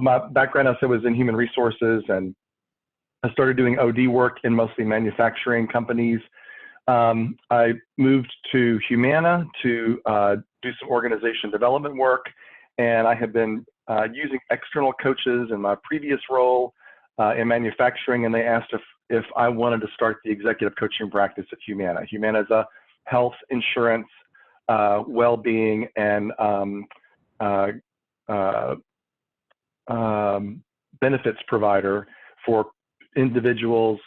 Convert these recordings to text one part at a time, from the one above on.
my background, I said, was in human resources, and I started doing OD work in mostly manufacturing companies. I moved to Humana to do some organization development work, and I have been using external coaches in my previous role in manufacturing, and they asked if I wanted to start the executive coaching practice at Humana. Humana is a health insurance, well-being, and benefits provider for individuals,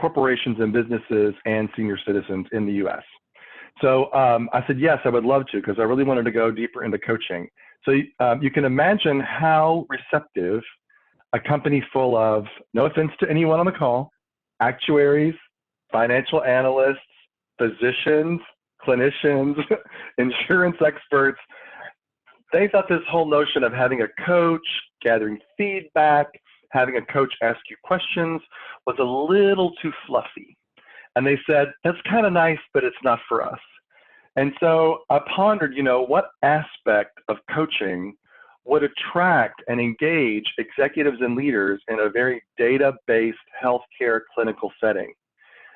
corporations and businesses, and senior citizens in the US. So I said, yes, I would love to, because I really wanted to go deeper into coaching. So you can imagine how receptive a company full of, no offense to anyone on the call, actuaries, financial analysts, physicians, clinicians, insurance experts, they thought this whole notion of having a coach, gathering feedback, having a coach ask you questions was a little too fluffy. And they said, that's kind of nice, but it's not for us. And so I pondered, what aspect of coaching would attract and engage executives and leaders in a very data-based healthcare clinical setting.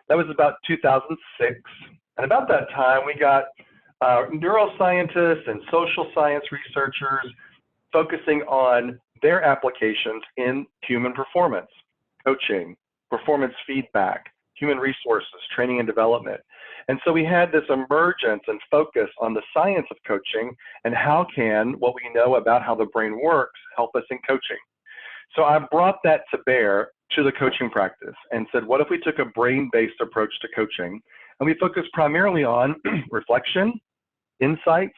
That was about 2006. And about that time, we got neuroscientists and social science researchers focusing on their applications in human performance, coaching, performance feedback, human resources, training and development. And so we had this emergence and focus on the science of coaching and how can what we know about how the brain works help us in coaching. So I brought that to bear to the coaching practice and said, what if we took a brain-based approach to coaching and we focused primarily on reflection, insights,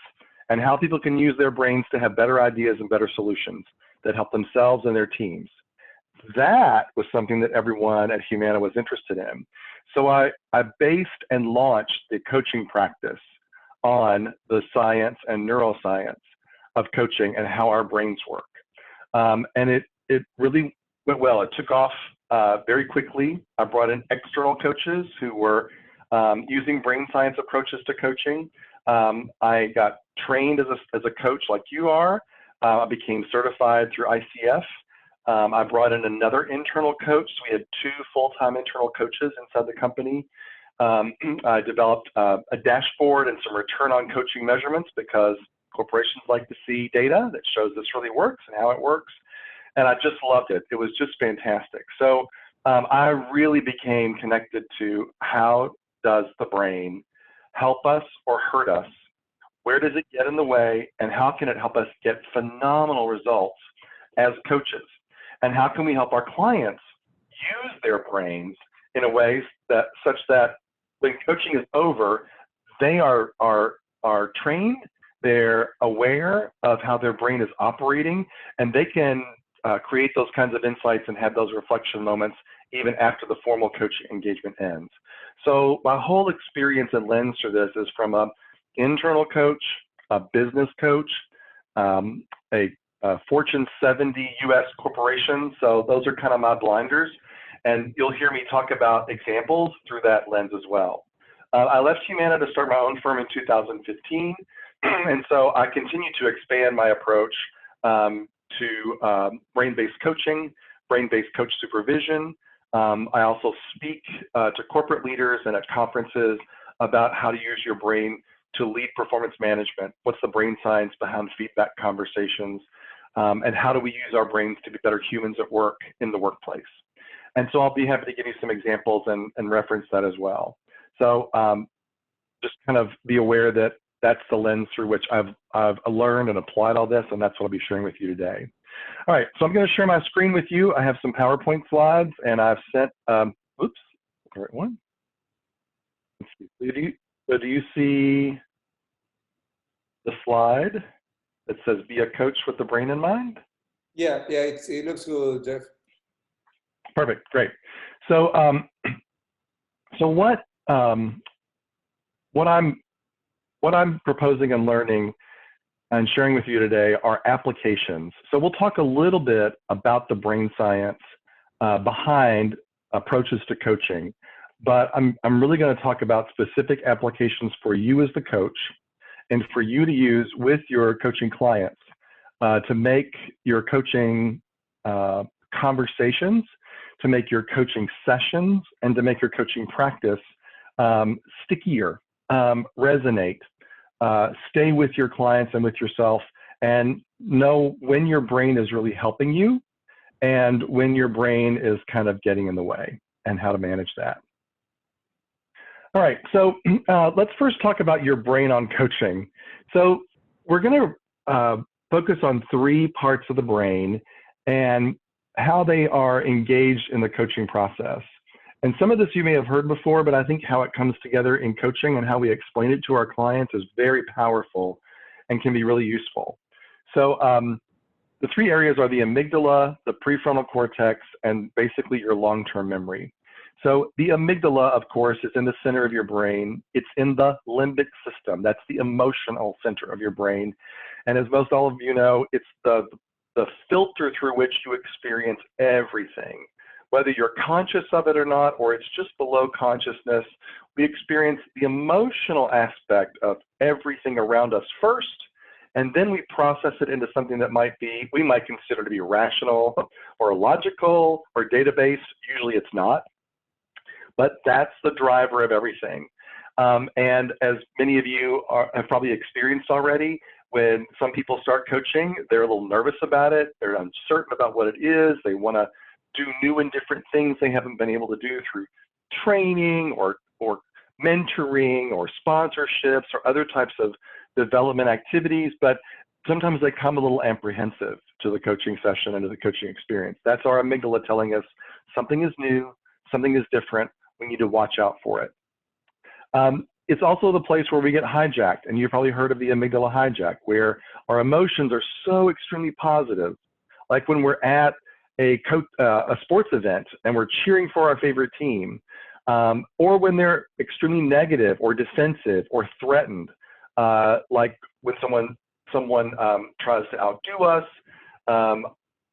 and how people can use their brains to have better ideas and better solutions that help themselves and their teams. That was something that everyone at Humana was interested in. So I based and launched the coaching practice on the science and neuroscience of coaching and how our brains work. And it really went well. It took off very quickly. I brought in external coaches who were using brain science approaches to coaching. I got trained as a coach like you are. I became certified through ICF. I brought in another internal coach. So we had 2 full-time internal coaches inside the company. I developed a dashboard and some return on coaching measurements because corporations like to see data that shows this really works and how it works. And I just loved it. It was just fantastic. So I really became connected to how does the brain help us or hurt us? Where does it get in the way? And how can it help us get phenomenal results as coaches? And how can we help our clients use their brains in a way that such that when coaching is over, they are trained, they're aware of how their brain is operating, and they can create those kinds of insights and have those reflection moments even after the formal coaching engagement ends. So my whole experience and lens for this is from an internal coach, a business coach, a Fortune 70 US corporation. So those are kind of my blinders. And you'll hear me talk about examples through that lens as well. I left Humana to start my own firm in 2015. And so I continue to expand my approach to brain-based coaching, brain-based coach supervision. I also speak to corporate leaders and at conferences about how to use your brain to lead performance management. What's the brain science behind feedback conversations? And how do we use our brains to be better humans at work in the workplace? And so I'll be happy to give you some examples and reference that as well. So just kind of be aware that that's the lens through which I've learned and applied all this, and that's what I'll be sharing with you today. All right, so I'm going to share my screen with you. I have some PowerPoint slides, and I've sent, oops, the right one. Let's see. Do you see the slide that says "Be a coach with the brain in mind"? Yeah, it looks good, Jeff. Perfect, great. So, what I'm proposing and learning and sharing with you today are applications. So we'll talk a little bit about the brain science behind approaches to coaching, but I'm really going to talk about specific applications for you as the coach and for you to use with your coaching clients to make your coaching conversations, to make your coaching sessions, and to make your coaching practice stickier, resonate, stay with your clients and with yourself, and know when your brain is really helping you and when your brain is kind of getting in the way, and how to manage that. All right, so let's first talk about your brain on coaching. So we're going to focus on 3 parts of the brain and how they are engaged in the coaching process. And some of this you may have heard before, but I think how it comes together in coaching and how we explain it to our clients is very powerful and can be really useful. So the 3 areas are the amygdala, the prefrontal cortex, and basically your long-term memory. So the amygdala, of course, is in the center of your brain. It's in the limbic system. That's the emotional center of your brain. And as most all of you know, it's the filter through which you experience everything. Whether you're conscious of it or not, or it's just below consciousness, we experience the emotional aspect of everything around us first, and then we process it into something that we might consider to be rational or logical or database. Usually it's not, but that's the driver of everything. And as many of you have probably experienced already, when some people start coaching, they're a little nervous about it. They're uncertain about what it is. They want to do new and different things they haven't been able to do through training or mentoring or sponsorships or other types of development activities, but sometimes they come a little apprehensive to the coaching session and to the coaching experience. That's our amygdala telling us something is new, something is different, we need to watch out for it. It's also the place where we get hijacked, and you've probably heard of the amygdala hijack, where our emotions are so extremely positive, like when we're at a sports event and we're cheering for our favorite team, or when they're extremely negative or defensive or threatened, like when someone tries to outdo us.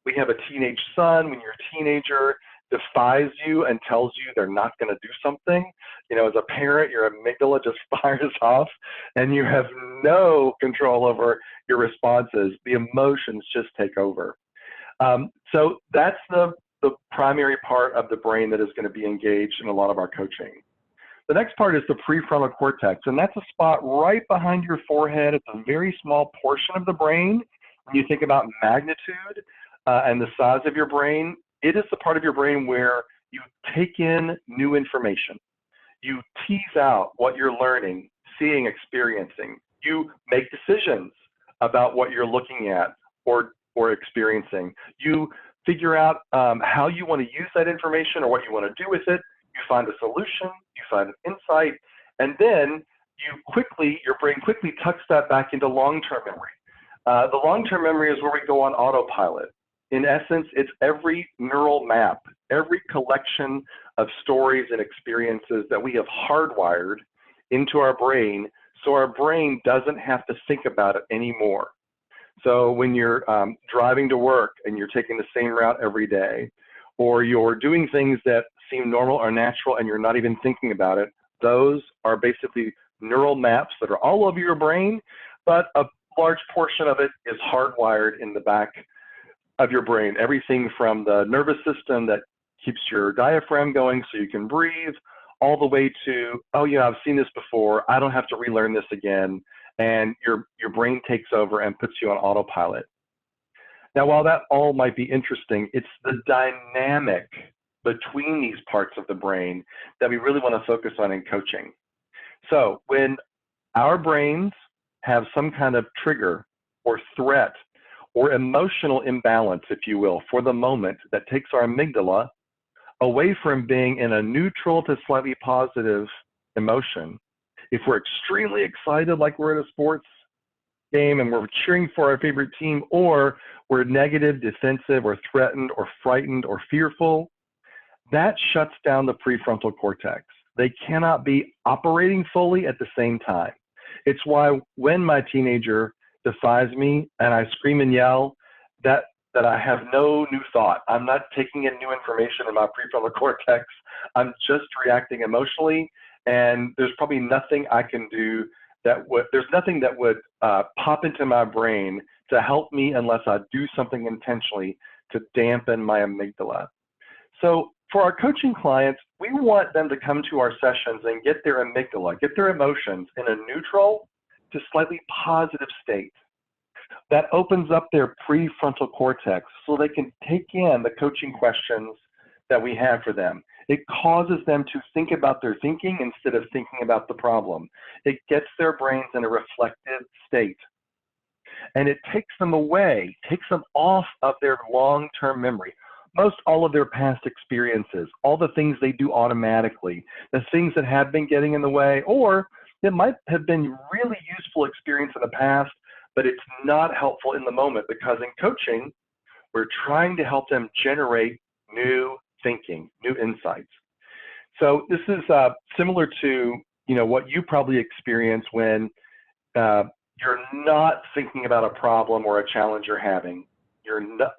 We have a teenage son. When your teenager defies you and tells you they're not going to do something, you know, as a parent, your amygdala just fires off and you have no control over your responses. The emotions just take over. So that's the primary part of the brain that is going to be engaged in a lot of our coaching. The next part is the prefrontal cortex, and that's a spot right behind your forehead. It's a very small portion of the brain. When you think about magnitude and the size of your brain, it is the part of your brain where you take in new information. You tease out what you're learning, seeing, experiencing. You make decisions about what you're looking at or experiencing. You figure out how you want to use that information or what you want to do with it. You find a solution, you find an insight, and then your brain quickly tucks that back into long-term memory. The long-term memory is where we go on autopilot. In essence, it's every neural map, every collection of stories and experiences that we have hardwired into our brain, so our brain doesn't have to think about it anymore. So when you're driving to work and you're taking the same route every day, or you're doing things that seem normal or natural and you're not even thinking about it, those are basically neural maps that are all over your brain, but a large portion of it is hardwired in the back of your brain. Everything from the nervous system that keeps your diaphragm going so you can breathe, all the way to, oh yeah, I've seen this before, I don't have to relearn this again, and your brain takes over and puts you on autopilot. Now, while that all might be interesting, it's the dynamic between these parts of the brain that we really want to focus on in coaching. So when our brains have some kind of trigger or threat or emotional imbalance, if you will, for the moment, that takes our amygdala away from being in a neutral to slightly positive emotion. If we're extremely excited, like we're at a sports game and we're cheering for our favorite team, or we're negative, defensive, or threatened, or frightened, or fearful, that shuts down the prefrontal cortex. They cannot be operating fully at the same time. It's why when my teenager defies me and I scream and yell, that I have no new thought. I'm not taking in new information in my prefrontal cortex. I'm just reacting emotionally, and there's probably nothing I can do there's nothing that would pop into my brain to help me unless I do something intentionally to dampen my amygdala. So for our coaching clients, we want them to come to our sessions and get their amygdala, get their emotions in a neutral to slightly positive state. That opens up their prefrontal cortex so they can take in the coaching questions that we have for them. It causes them to think about their thinking instead of thinking about the problem. It gets their brains in a reflective state. And it takes them away, takes them off of their long-term memory. Most all of their past experiences, all the things they do automatically, the things that have been getting in the way, or it might have been really useful experience in the past, but it's not helpful in the moment, because in coaching, we're trying to help them generate new thinking, new insights. So this is similar to what you probably experience when you're not thinking about a problem or a challenge you're having.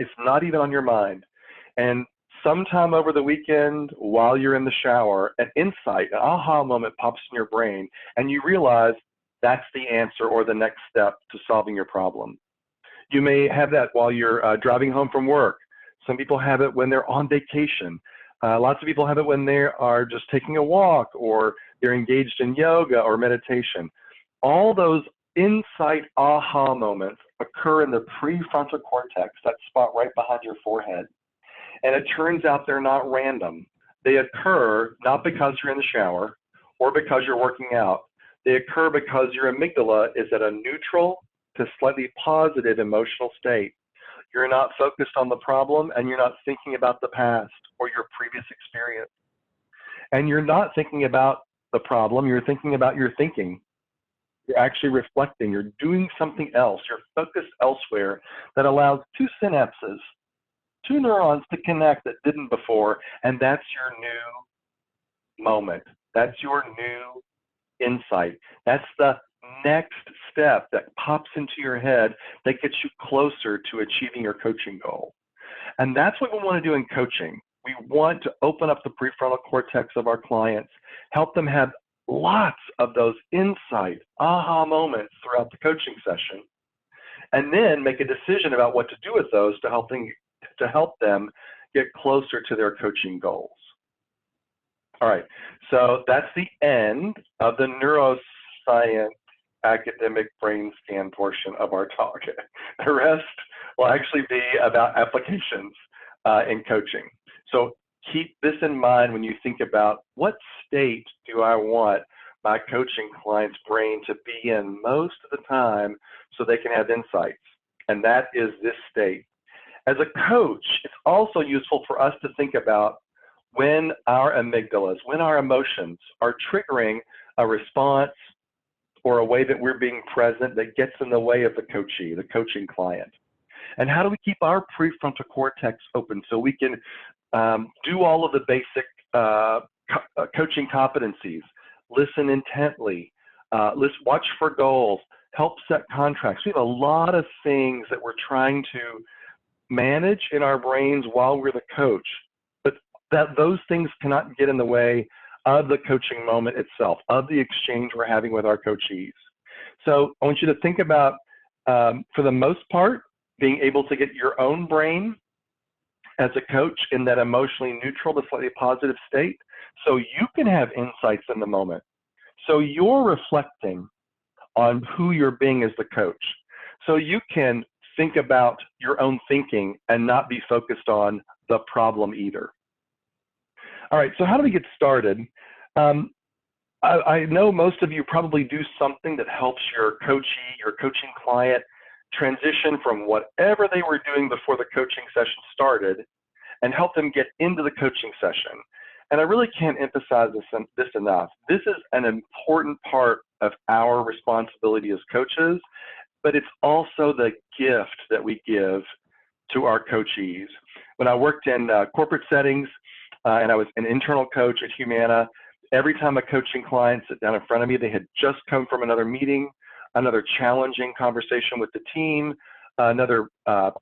It's not even on your mind. And sometime over the weekend, while you're in the shower, an insight, an aha moment pops in your brain, and you realize that's the answer or the next step to solving your problem. You may have that while you're driving home from work. Some people have it when they're on vacation. Lots of people have it when they are just taking a walk, or they're engaged in yoga or meditation. All those insight aha moments occur in the prefrontal cortex, that spot right behind your forehead. And it turns out they're not random. They occur not because you're in the shower or because you're working out. They occur because your amygdala is at a neutral to slightly positive emotional state. You're not focused on the problem, and you're not thinking about the past or your previous experience. And you're not thinking about the problem, you're thinking about your thinking. You're actually reflecting, you're doing something else, you're focused elsewhere, that allows two synapses, two neurons to connect that didn't before, and that's your new moment. That's your new insight. That's the next step that pops into your head that gets you closer to achieving your coaching goal. And that's what we want to do in coaching. We want to open up the prefrontal cortex of our clients, help them have lots of those insight, aha moments throughout the coaching session, and then make a decision about what to do with those to help them get closer to their coaching goals. All right, so that's the end of the neuroscience academic brain scan portion of our talk. The rest will actually be about applications in coaching. So keep this in mind when you think about, what state do I want my coaching client's brain to be in most of the time so they can have insights? And that is this state. As a coach, it's also useful for us to think about when our amygdalas, when our emotions are triggering a response or a way that we're being present that gets in the way of the coachee, the coaching client. And how do we keep our prefrontal cortex open so we can do all of the basic coaching competencies, listen intently, watch for goals, help set contracts. We have a lot of things that we're trying to manage in our brains while we're the coach, but those things cannot get in the way of the coaching moment itself, of the exchange we're having with our coachees. So I want you to think about, for the most part, being able to get your own brain as a coach in that emotionally neutral to slightly positive state, so you can have insights in the moment. So you're reflecting on who you're being as the coach. So you can think about your own thinking and not be focused on the problem either. All right, so how do we get started? I know most of you probably do something that helps your coachee, your coaching client, transition from whatever they were doing before the coaching session started and help them get into the coaching session. And I really can't emphasize this enough. This is an important part of our responsibility as coaches, but it's also the gift that we give to our coachees. When I worked in corporate settings and I was an internal coach at Humana, every time a coaching client sat down in front of me, they had just come from another meeting, another challenging conversation with the team, another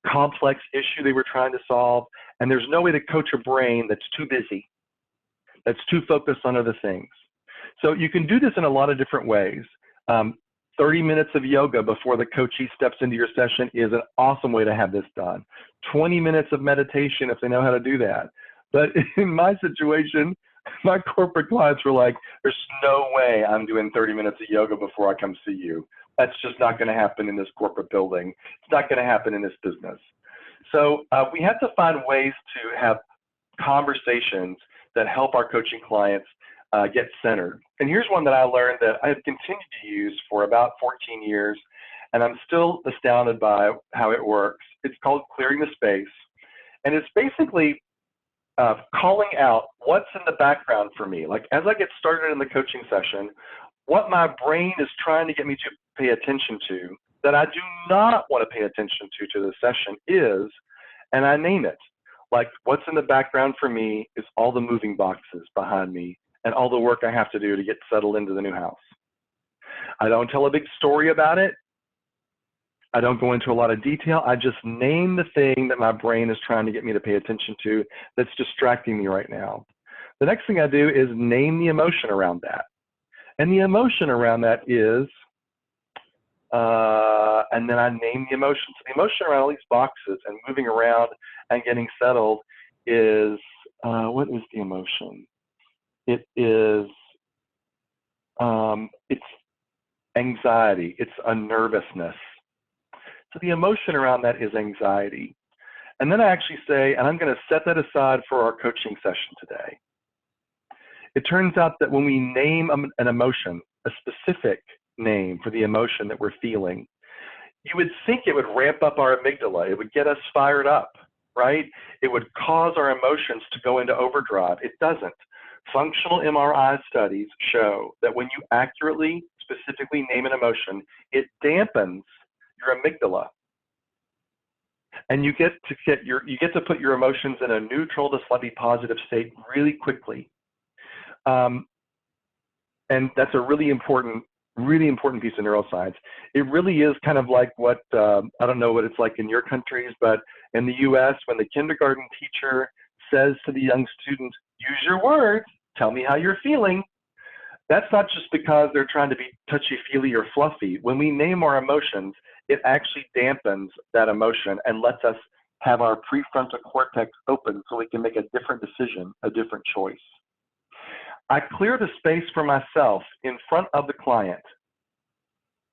complex issue they were trying to solve, and there's no way to coach a brain that's too busy, that's too focused on other things. So you can do this in a lot of different ways. 30 minutes of yoga before the coachee steps into your session is an awesome way to have this done. 20 minutes of meditation if they know how to do that. But in my situation, my corporate clients were like, there's no way I'm doing 30 minutes of yoga before I come see you. That's just not going to happen in this corporate building. It's not going to happen in this business. So we have to find ways to have conversations that help our coaching clients get centered. And here's one that I learned that I have continued to use for about 14 years, and I'm still astounded by how it works. It's called clearing the space. And it's basically calling out what's in the background for me. Like as I get started in the coaching session, what my brain is trying to get me to pay attention to that I do not want to pay attention to the session is, and I name it. Like what's in the background for me is all the moving boxes behind me and all the work I have to do to get settled into the new house. I don't tell a big story about it. I don't go into a lot of detail. I just name the thing that my brain is trying to get me to pay attention to that's distracting me right now. The next thing I do is name the emotion around that. And the emotion around that is, and then I name the emotion. So the emotion around all these boxes and moving around and getting settled is, what is the emotion? It is, it's anxiety. It's a nervousness. So the emotion around that is anxiety. And then I actually say, and I'm going to set that aside for our coaching session today. It turns out that when we name an emotion, a specific name for the emotion that we're feeling, you would think it would ramp up our amygdala. It would get us fired up, right? It would cause our emotions to go into overdrive. It doesn't. Functional MRI studies show that when you accurately, specifically name an emotion, it dampens your amygdala, and you get to put your emotions in a neutral to slightly positive state really quickly. And that's a really important piece of neuroscience. It really is kind of like what, I don't know what it's like in your countries, but in the US, when the kindergarten teacher says to the young student, use your words, tell me how you're feeling. That's not just because they're trying to be touchy-feely or fluffy. When we name our emotions, it actually dampens that emotion and lets us have our prefrontal cortex open so we can make a different decision, a different choice. I clear the space for myself in front of the client.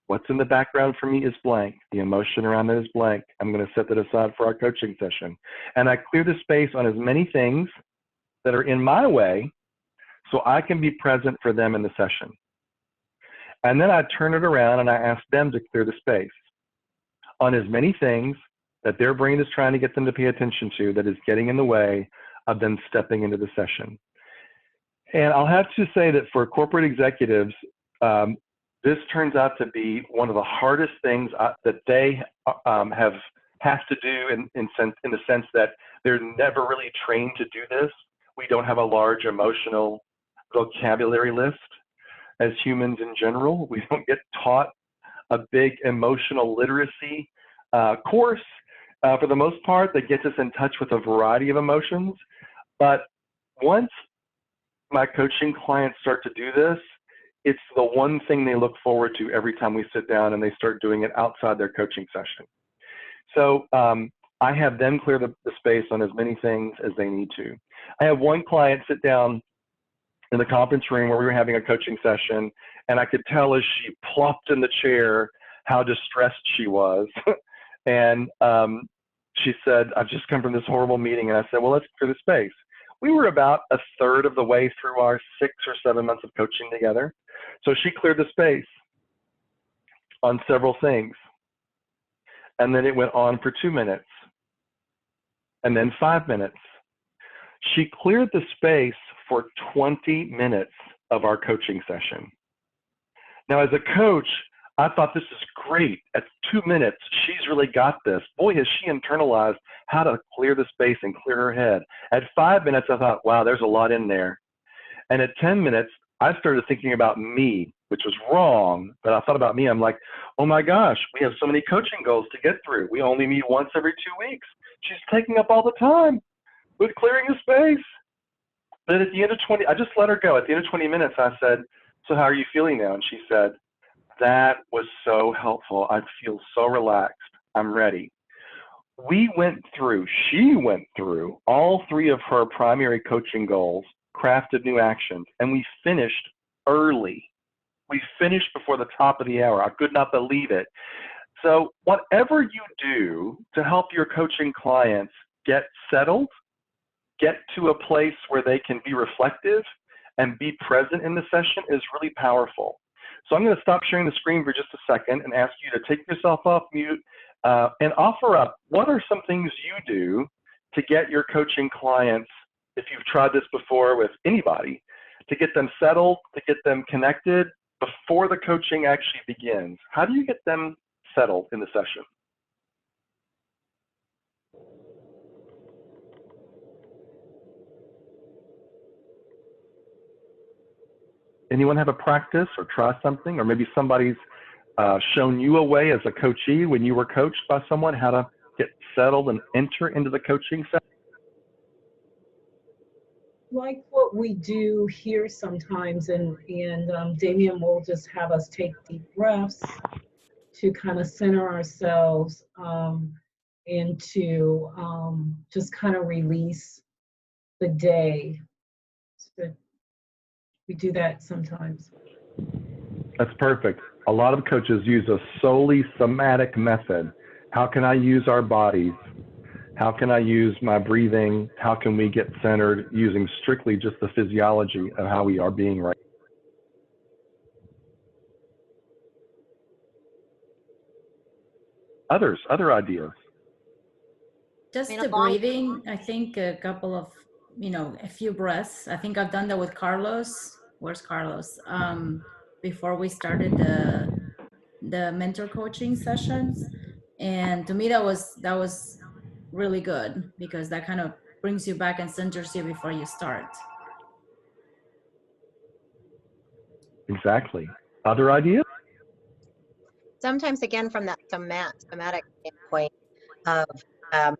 What's in the background for me is blank. The emotion around it is blank. I'm going to set that aside for our coaching session. And I clear the space on as many things that are in my way so I can be present for them in the session. And then I turn it around and I ask them to clear the space on as many things that their brain is trying to get them to pay attention to that is getting in the way of them stepping into the session. And I'll have to say that for corporate executives, this turns out to be one of the hardest things that they have to do in the sense that they're never really trained to do this. We don't have a large emotional vocabulary list as humans in general. We don't get taught a big emotional literacy course for the most part that gets us in touch with a variety of emotions. But once my coaching clients start to do this, it's the one thing they look forward to every time we sit down and they start doing it outside their coaching session. So I have them clear the space on as many things as they need to. I have one client sit down in the conference room where we were having a coaching session, and I could tell as she plopped in the chair how distressed she was. And she said, I've just come from this horrible meeting. And I said, well, let's clear the space. We were about a third of the way through our 6 or 7 months of coaching together. So she cleared the space on several things. And then it went on for 2 minutes, and then 5 minutes. She cleared the space for 20 minutes of our coaching session. Now, as a coach, I thought this is great. At 2 minutes, she's really got this. Boy, has she internalized how to clear the space and clear her head. At 5 minutes, I thought, wow, there's a lot in there. And at 10 minutes, I started thinking about me, which was wrong, but I thought about me. I'm like, oh my gosh, we have so many coaching goals to get through. We only meet once every 2 weeks. She's taking up all the time with clearing the space. But at the end of 20, I just let her go. At the end of 20 minutes, I said, so how are you feeling now? And she said, That was so helpful. I feel so relaxed. I'm ready. She went through all three of her primary coaching goals, crafted new actions, and we finished early. We finished before the top of the hour. I could not believe it. So whatever you do to help your coaching clients get settled, get to a place where they can be reflective and be present in the session is really powerful. So I'm going to stop sharing the screen for just a second and ask you to take yourself off mute and offer up what are some things you do to get your coaching clients, if you've tried this before with anybody, to get them settled, to get them connected before the coaching actually begins. How do you get them settled in the session? Anyone have a practice or try something? Or maybe somebody's shown you a way as a coachee when you were coached by someone how to get settled and enter into the coaching session? Like what we do here sometimes, and Damien will just have us take deep breaths to kind of center ourselves and to just kind of release the day. So we do that sometimes. That's perfect. A lot of coaches use a solely somatic method. How can I use our bodies? How can I use my breathing? How can we get centered using strictly just the physiology of how we are being right? Other ideas? Just the breathing, I think a couple of, a few breaths. I think I've done that with Carlos. Where's Carlos? Before we started the mentor coaching sessions. And to me, that was really good because that kind of brings you back and centers you before you start. Exactly. Other ideas? Sometimes, again, from that somatic standpoint of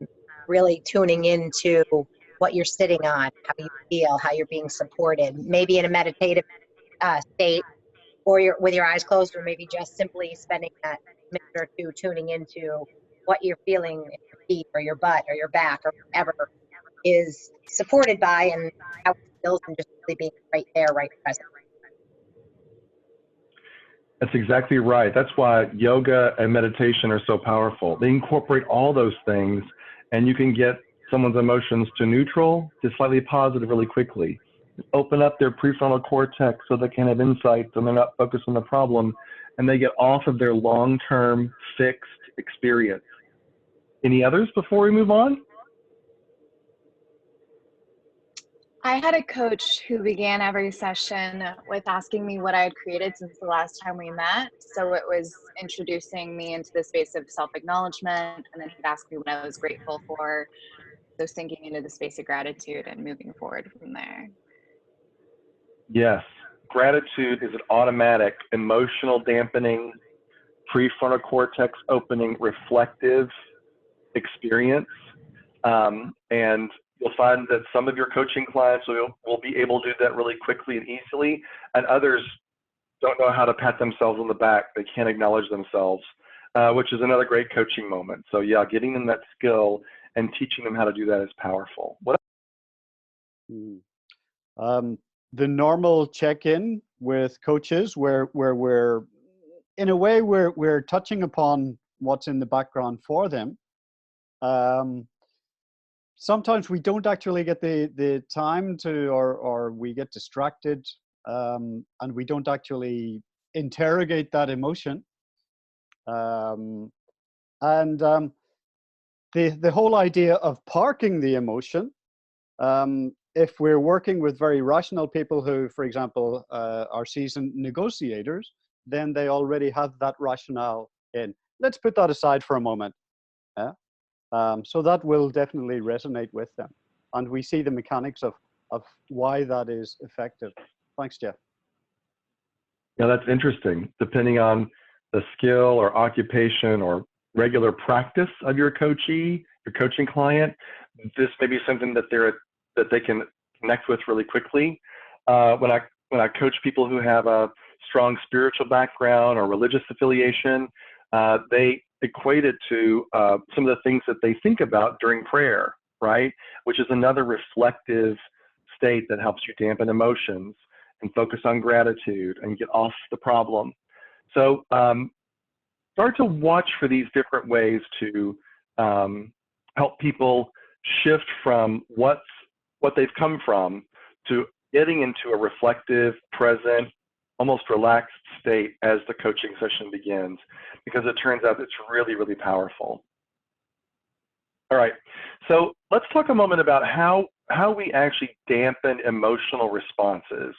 really tuning into what you're sitting on, how you feel, how you're being supported, maybe in a meditative state, or you're with your eyes closed, or maybe just simply spending that minute or two tuning into what you're feeling in your feet or your butt or your back or whatever is supported by, and how it feels, and just really being right there, right present. That's exactly right. That's why yoga and meditation are so powerful. They incorporate all those things, and you can get someone's emotions to neutral to slightly positive really quickly. Open up their prefrontal cortex so they can have insights and they're not focused on the problem, and they get off of their long-term fixed experience. Any others before we move on? I had a coach who began every session with asking me what I had created since the last time we met. So it was introducing me into the space of self-acknowledgement, and then he'd ask me what I was grateful for. So sinking into the space of gratitude and moving forward from there. Yes. Gratitude is an automatic, emotional dampening, prefrontal cortex opening, reflective experience. And you'll find that some of your coaching clients will be able to do that really quickly and easily, and others don't know how to pat themselves on the back. They can't acknowledge themselves, which is another great coaching moment. So yeah, getting them that skill and teaching them how to do that is powerful. What? The normal check-in with coaches where we're, in a way, we're touching upon what's in the background for them. Sometimes we don't actually get the time to, or we get distracted, and we don't actually interrogate that emotion. The whole idea of parking the emotion, if we're working with very rational people who, for example, are seasoned negotiators, then they already have that rationale in. Let's put that aside for a moment. Yeah? So that will definitely resonate with them. And we see the mechanics of why that is effective. Thanks, Jeff. Yeah, that's interesting. Depending on the skill or occupation or regular practice of your coachee, your coaching client, this may be something that they can connect with really quickly. When I coach people who have a strong spiritual background or religious affiliation, they equate it to some of the things that they think about during prayer, right? Which is another reflective state that helps you dampen emotions and focus on gratitude and get off the problem. So start to watch for these different ways to help people shift from what they've come from to getting into a reflective, present, almost relaxed state as the coaching session begins, because it turns out it's really, really powerful. All right, so let's talk a moment about how we actually dampen emotional responses.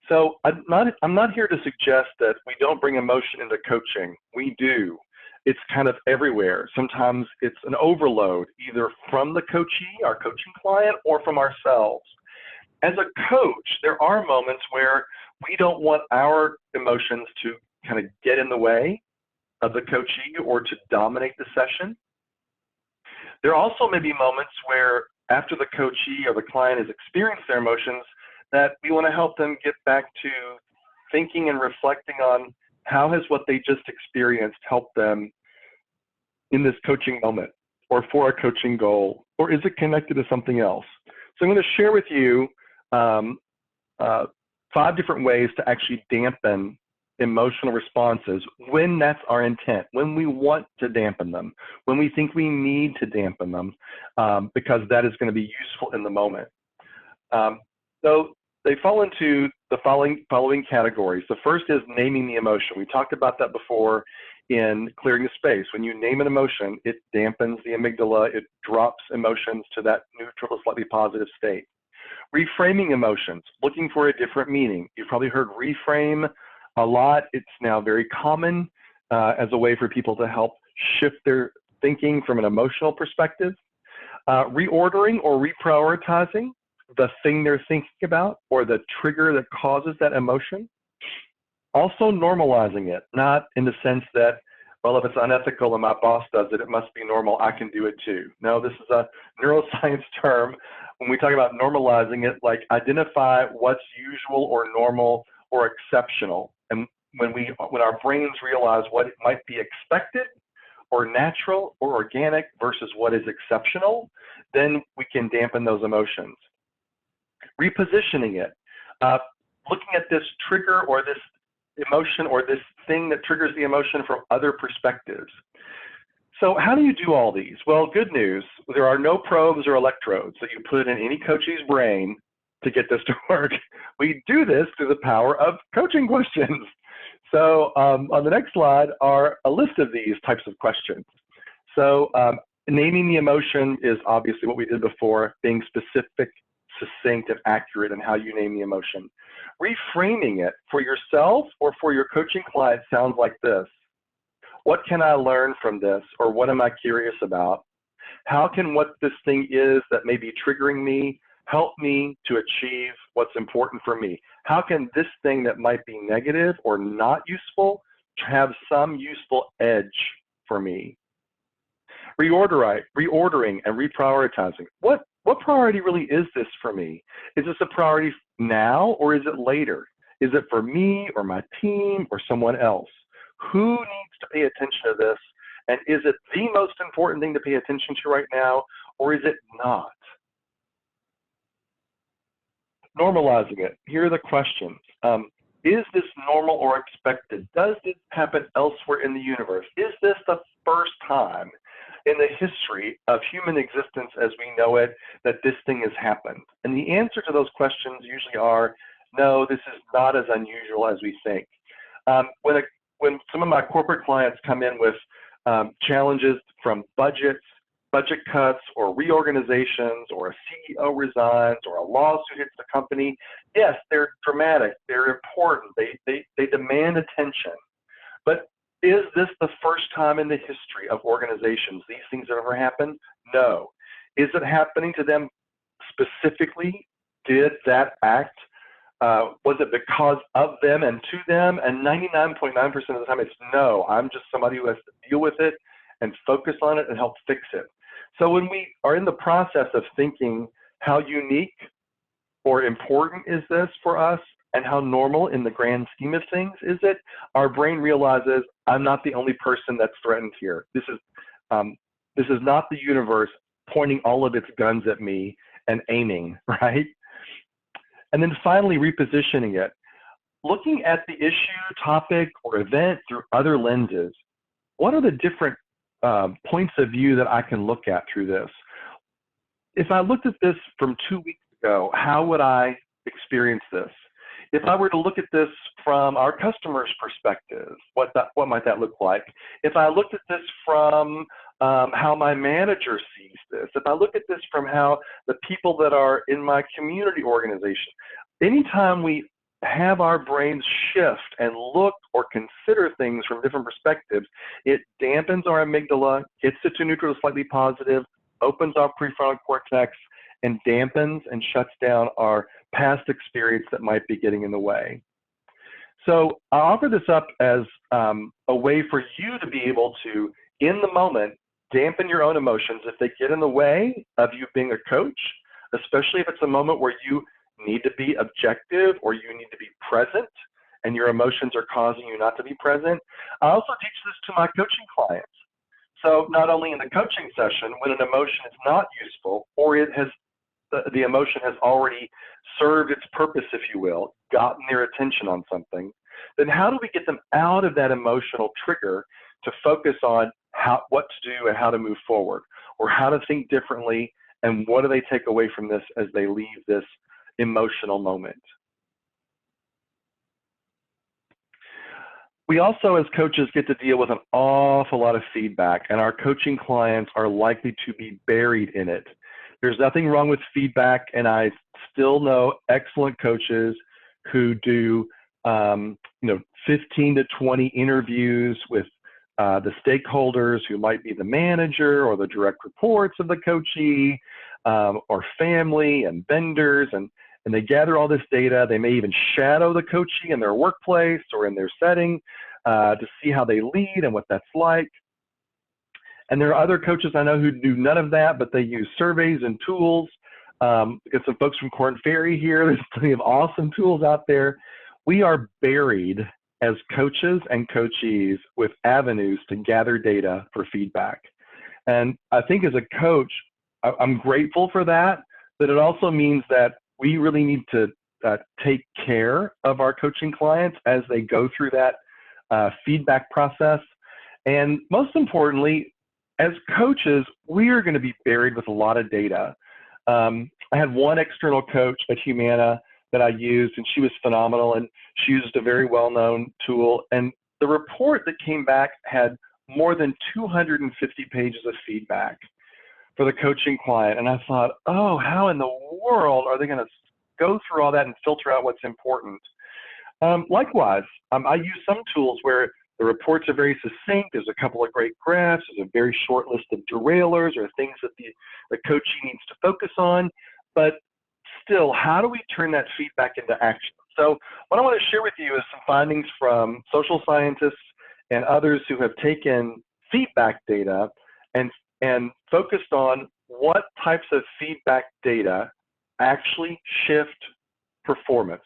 So I'm not here to suggest that we don't bring emotion into coaching. We do. It's kind of everywhere. Sometimes it's an overload, either from the coachee, our coaching client, or from ourselves. As a coach, there are moments where we don't want our emotions to kind of get in the way of the coachee or to dominate the session. There also may be moments where after the coachee or the client has experienced their emotions, that we want to help them get back to thinking and reflecting on how has what they just experienced helped them in this coaching moment or for a coaching goal, or is it connected to something else? So I'm going to share with you 5 different ways to actually dampen emotional responses when that's our intent, when we want to dampen them, when we think we need to dampen them, because that is going to be useful in the moment. So they fall into the following categories. The first is naming the emotion. We talked about that before in clearing the space. When you name an emotion, it dampens the amygdala, it drops emotions to that neutral to slightly positive state. Reframing emotions, looking for a different meaning. You've probably heard reframe a lot. It's now very common as a way for people to help shift their thinking from an emotional perspective. Reordering or reprioritizing the thing they're thinking about or the trigger that causes that emotion. Also normalizing it, not in the sense that, well, if it's unethical and my boss does it, it must be normal, I can do it too. No, this is a neuroscience term. When we talk about normalizing it, like identify what's usual or normal or exceptional. And when our brains realize what might be expected or natural or organic versus what is exceptional, then we can dampen those emotions. Repositioning it, looking at this trigger or this emotion or this thing that triggers the emotion from other perspectives. So how do you do all these? Well, good news, there are no probes or electrodes that you put in any coachee's brain to get this to work. We do this through the power of coaching questions. So on the next slide are a list of these types of questions. So naming the emotion is obviously what we did before, being specific, succinct, and accurate in how you name the emotion. Reframing it for yourself or for your coaching client sounds like this. What can I learn from this, or what am I curious about? How can what this thing is that may be triggering me help me to achieve what's important for me? How can this thing that might be negative or not useful have some useful edge for me? Reordering and reprioritizing. What priority really is this for me? Is this a priority now or is it later? Is it for me or my team or someone else? Who needs to pay attention to this? And is it the most important thing to pay attention to right now, or is it not? Normalizing it. Here are the questions. Is this normal or expected? Does this happen elsewhere in the universe? Is this the first time in the history of human existence as we know it that this thing has happened? And the answer to those questions usually are, no, this is not as unusual as we think. When some of my corporate clients come in with challenges from budget cuts or reorganizations or a CEO resigns or a lawsuit hits the company, yes, they're dramatic, they're important, they demand attention. But is this the first time in the history of organizations these things have ever happened? No. Is it happening to them specifically? Did that act, was it because of them and to them? And 99.9% of the time it's no, I'm just somebody who has to deal with it and focus on it and help fix it. So when we are in the process of thinking how unique or important is this for us, and how normal in the grand scheme of things is it, our brain realizes I'm not the only person that's threatened here. This is not the universe pointing all of its guns at me and aiming, right? And then finally, repositioning it. Looking at the issue, topic, or event through other lenses. What are the different points of view that I can look at through this? If I looked at this from 2 weeks ago, how would I experience this? If I were to look at this from our customer's perspective, what might that look like? If I looked at this from how my manager sees this, if I look at this from how the people that are in my community organization, anytime we have our brains shift and look or consider things from different perspectives, it dampens our amygdala, gets it to neutral to slightly positive, opens our prefrontal cortex, and dampens and shuts down our past experience that might be getting in the way. So I offer this up as a way for you to be able to, in the moment, dampen your own emotions if they get in the way of you being a coach, especially if it's a moment where you need to be objective or you need to be present and your emotions are causing you not to be present. I also teach this to my coaching clients. So not only in the coaching session, when an emotion is not useful or it has the emotion has already served its purpose, if you will, gotten their attention on something, then how do we get them out of that emotional trigger to focus on what to do and how to move forward, or how to think differently, and what do they take away from this as they leave this emotional moment? We also, as coaches, get to deal with an awful lot of feedback, and our coaching clients are likely to be buried in it. There's nothing wrong with feedback, and I still know excellent coaches who do 15 to 20 interviews with the stakeholders who might be the manager or the direct reports of the coachee, or family and vendors, and they gather all this data. They may even shadow the coachee in their workplace or in their setting to see how they lead and what that's like. And there are other coaches I know who do none of that, but they use surveys and tools. Get some folks from Korn Ferry here. There's plenty of awesome tools out there. We are buried as coaches and coachees with avenues to gather data for feedback. And I think as a coach, I'm grateful for that, but it also means that we really need to take care of our coaching clients as they go through that feedback process. And most importantly, as coaches, we are going to be buried with a lot of data. I had one external coach at Humana that I used, and she was phenomenal, and she used a very well-known tool. And the report that came back had more than 250 pages of feedback for the coaching client. And I thought, oh, how in the world are they going to go through all that and filter out what's important? Likewise, I use some tools where the reports are very succinct. There's a couple of great graphs. There's a very short list of derailers or things that the coachee needs to focus on. But still, how do we turn that feedback into action? So what I want to share with you is some findings from social scientists and others who have taken feedback data and focused on what types of feedback data actually shift performance.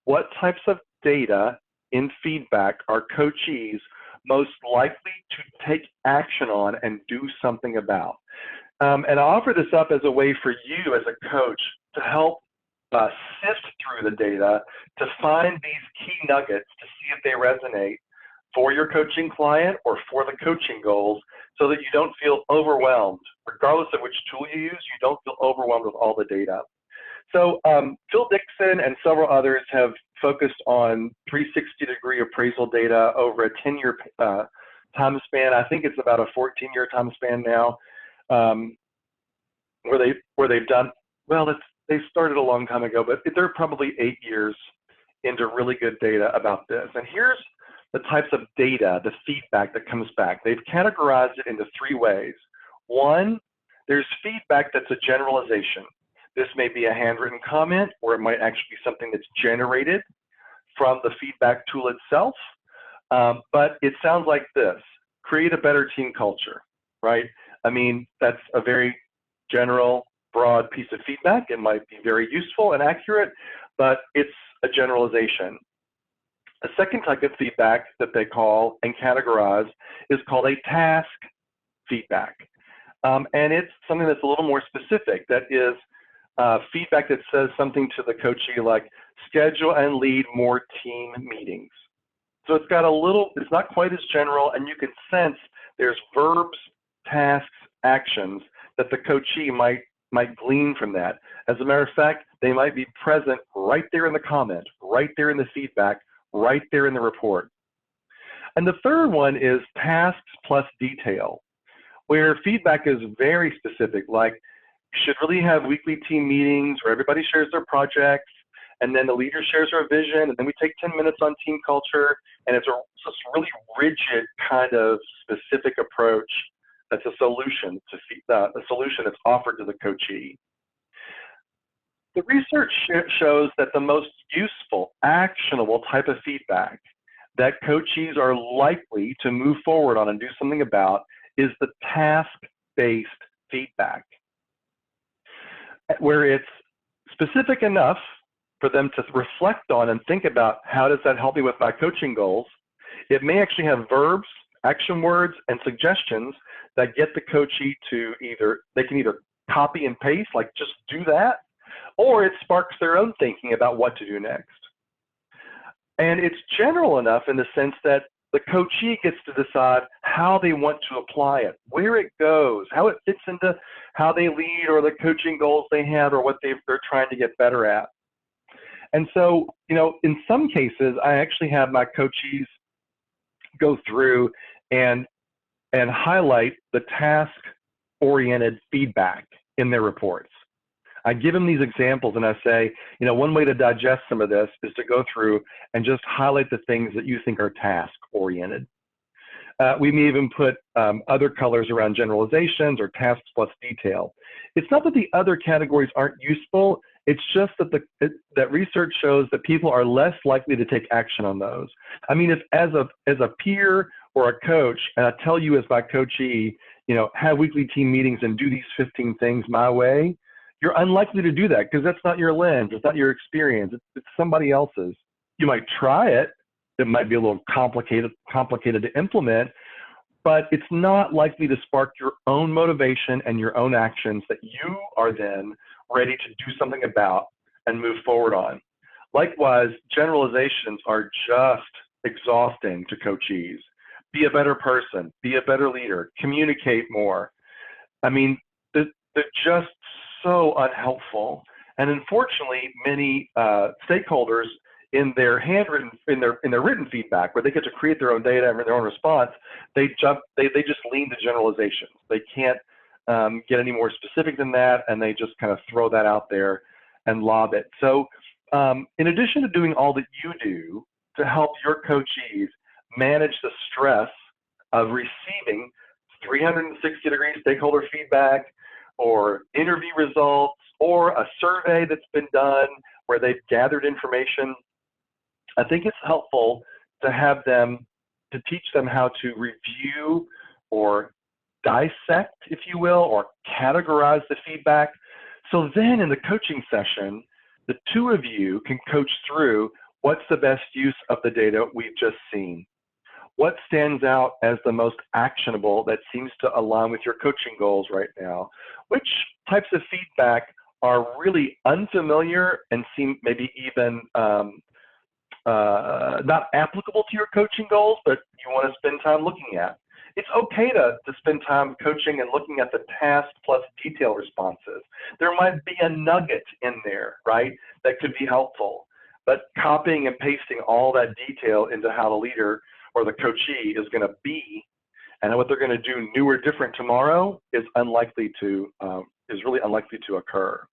What types of data in feedback are coachees most likely to take action on and do something about? And I offer this up as a way for you as a coach to help sift through the data to find these key nuggets to see if they resonate for your coaching client or for the coaching goals, so that you don't feel overwhelmed. Regardless of which tool you use, you don't feel overwhelmed with all the data. So Phil Dixon and several others have focused on 360-degree appraisal data over a 10-year time span. I think it's about a 14-year time span now, where they've done, well, they started a long time ago, but they're probably 8 years into really good data about this. And here's the types of data, the feedback that comes back. They've categorized it into 3 ways. One, there's feedback that's a generalization. This may be a handwritten comment, or it might actually be something that's generated from the feedback tool itself. But it sounds like this: create a better team culture, right? I mean, that's a very general, broad piece of feedback. It might be very useful and accurate, but it's a generalization. A second type of feedback that they call and categorize is called a task feedback. And it's something that's a little more specific. That is feedback that says something to the coachee like, schedule and lead more team meetings. So it's got a little, it's not quite as general, and you can sense there's verbs, tasks, actions that the coachee might glean from that. As a matter of fact, they might be present right there in the comment, right there in the feedback, right there in the report. And the third one is tasks plus detail, where feedback is very specific, like you should really have weekly team meetings where everybody shares their projects, and then the leader shares her vision, and then we take 10 minutes on team culture, and it's a really rigid kind of specific approach that's a solution to a solution that's offered to the coachee. The research shows that the most useful, actionable type of feedback that coachees are likely to move forward on and do something about is the task-based feedback, where it's specific enough for them to reflect on and think about, how does that help me with my coaching goals? It may actually have verbs, action words, and suggestions that get the coachee to they can either copy and paste, like just do that, or it sparks their own thinking about what to do next. And it's general enough in the sense that the coachee gets to decide how they want to apply it, where it goes, how it fits into how they lead or the coaching goals they have or what they're trying to get better at. And so, in some cases, I actually have my coachees go through and highlight the task-oriented feedback in their reports. I give them these examples and I say, one way to digest some of this is to go through and just highlight the things that you think are task-oriented. We may even put other colors around generalizations or tasks plus detail. It's not that the other categories aren't useful. It's just that that research shows that people are less likely to take action on those. I mean, if as a peer or a coach, and I tell you as my coachee, have weekly team meetings and do these 15 things my way, you're unlikely to do that because that's not your lens, it's not your experience, it's somebody else's. You might try it. It might be a little complicated to implement, but it's not likely to spark your own motivation and your own actions that you are then ready to do something about and move forward on. Likewise, generalizations are just exhausting to coachees. Be a better person, be a better leader, communicate more. I mean, they're just so unhelpful. And unfortunately, many stakeholders in their written feedback, where they get to create their own data and their own response, they just lean to generalizations. They can't get any more specific than that, and they just kind of throw that out there and lob it. So in addition to doing all that you do to help your coachees manage the stress of receiving 360-degree stakeholder feedback or interview results or a survey that's been done where they've gathered information, I think it's helpful to teach them how to review or dissect, if you will, or categorize the feedback. So then in the coaching session, the two of you can coach through what's the best use of the data we've just seen. What stands out as the most actionable that seems to align with your coaching goals right now? Which types of feedback are really unfamiliar and seem maybe even not applicable to your coaching goals, but you want to spend time looking at? It's okay to spend time coaching and looking at the task plus detail responses. There might be a nugget in there, right, that could be helpful. But copying and pasting all that detail into how the leader or the coachee is going to be and what they're going to do new or different tomorrow is really unlikely to occur.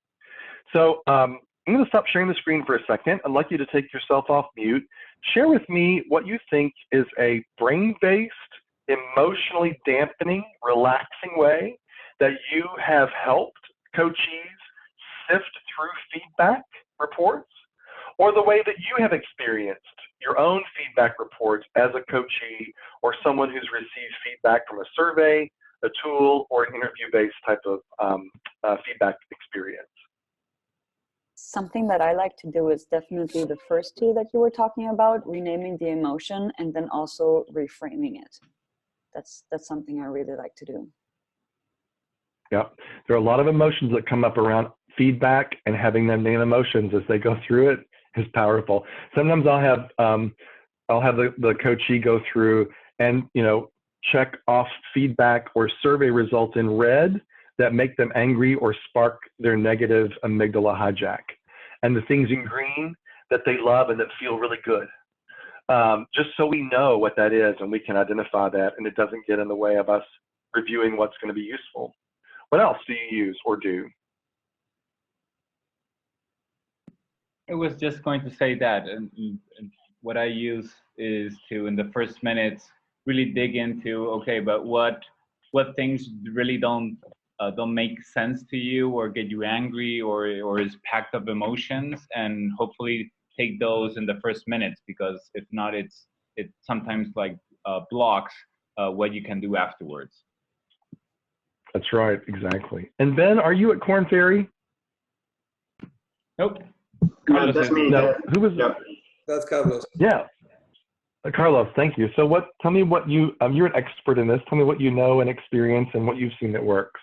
So I'm going to stop sharing the screen for a second. I'd like you to take yourself off mute. Share with me what you think is a brain-based, emotionally dampening, relaxing way that you have helped coachees sift through feedback reports, or the way that you have experienced your own feedback reports as a coachee or someone who's received feedback from a survey, a tool, or an interview-based type of feedback experience. something that I like to do is definitely the first two that you were talking about, renaming the emotion and then also reframing it. That's something I really like to do. Yep. There are a lot of emotions that come up around feedback, and having them name emotions as they go through it is powerful. Sometimes I'll have the coachee go through and, you know, check off feedback or survey results in red that make them angry or spark their negative amygdala hijack, and the things in green that they love and that feel really good. Just so we know what that is and we can identify that, and it doesn't get in the way of us reviewing what's going to be useful. What else do you use or do? I was just going to say that, and what I use is to, in the first minutes, really dig into, okay, but what things really don't make sense to you or get you angry or is packed of emotions, and hopefully take those in the first minutes, because if not, it sometimes like blocks what you can do afterwards. That's right, exactly. And Ben, are you at Korn Ferry? Nope. No, that's me. No, who was? Yep. That's Carlos. Yeah, Carlos. Thank you. So, tell me what you're an expert in this. Tell me what you know and experience and what you've seen that works.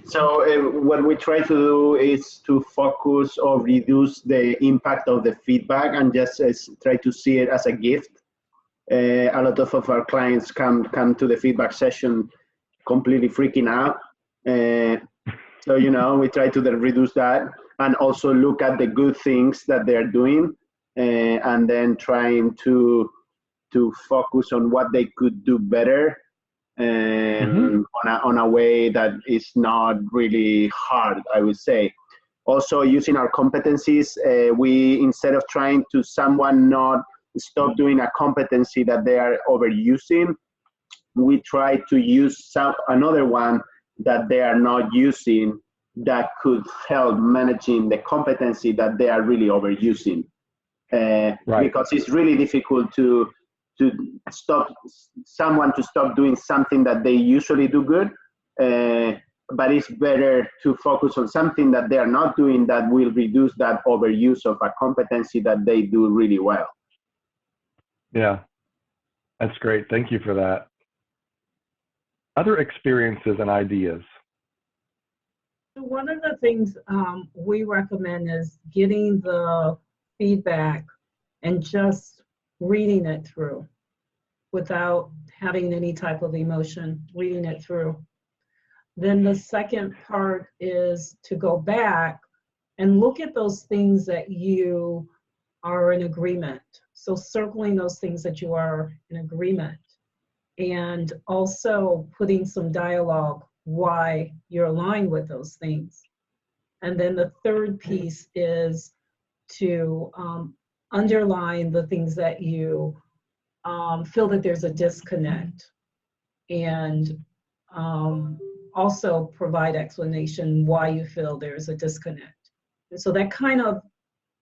So what we try to do is to focus or reduce the impact of the feedback and just try to see it as a gift. A lot of our clients come to the feedback session completely freaking out. So, you know, we try to reduce that and also look at the good things that they're doing, and then trying to focus on what they could do better, and on a way that is not really hard, I would say. Also, using our competencies, we, instead of trying to someone not stop doing a competency that they are overusing, we try to use another one that they are not using that could help managing the competency that they are really overusing. Right. Because it's really difficult to stop someone to stop doing something that they usually do good, but it's better to focus on something that they are not doing that will reduce that overuse of a competency that they do really well. Yeah, that's great. Thank you for that. Other experiences and ideas? One of the things we recommend is getting the feedback and just reading it through without having any type of emotion, reading it through. Then the second part is to go back and look at those things that you are in agreement. So circling those things that you are in agreement, and also putting some dialogue why you're aligned with those things. And then the third piece is to underline the things that you feel that there's a disconnect, and also provide explanation why you feel there's a disconnect. And so that kind of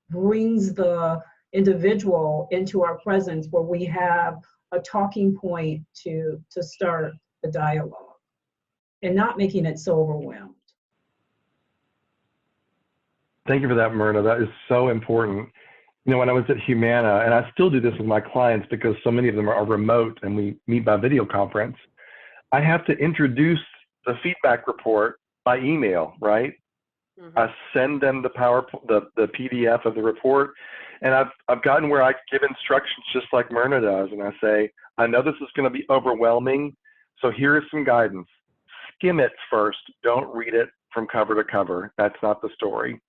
brings the individual into our presence where we have a talking point to start the dialogue and not making it so overwhelmed. Thank you for that, Myrna. That is so important. You know, when I was at Humana, and I still do this with my clients because so many of them are remote and we meet by video conference, I have to introduce the feedback report by email, right? I send them the PDF of the report, and I've gotten where I give instructions just like Myrna does, and I say, I know this is going to be overwhelming, so here is some guidance. Skim it first. Don't read it from cover to cover. That's not the story.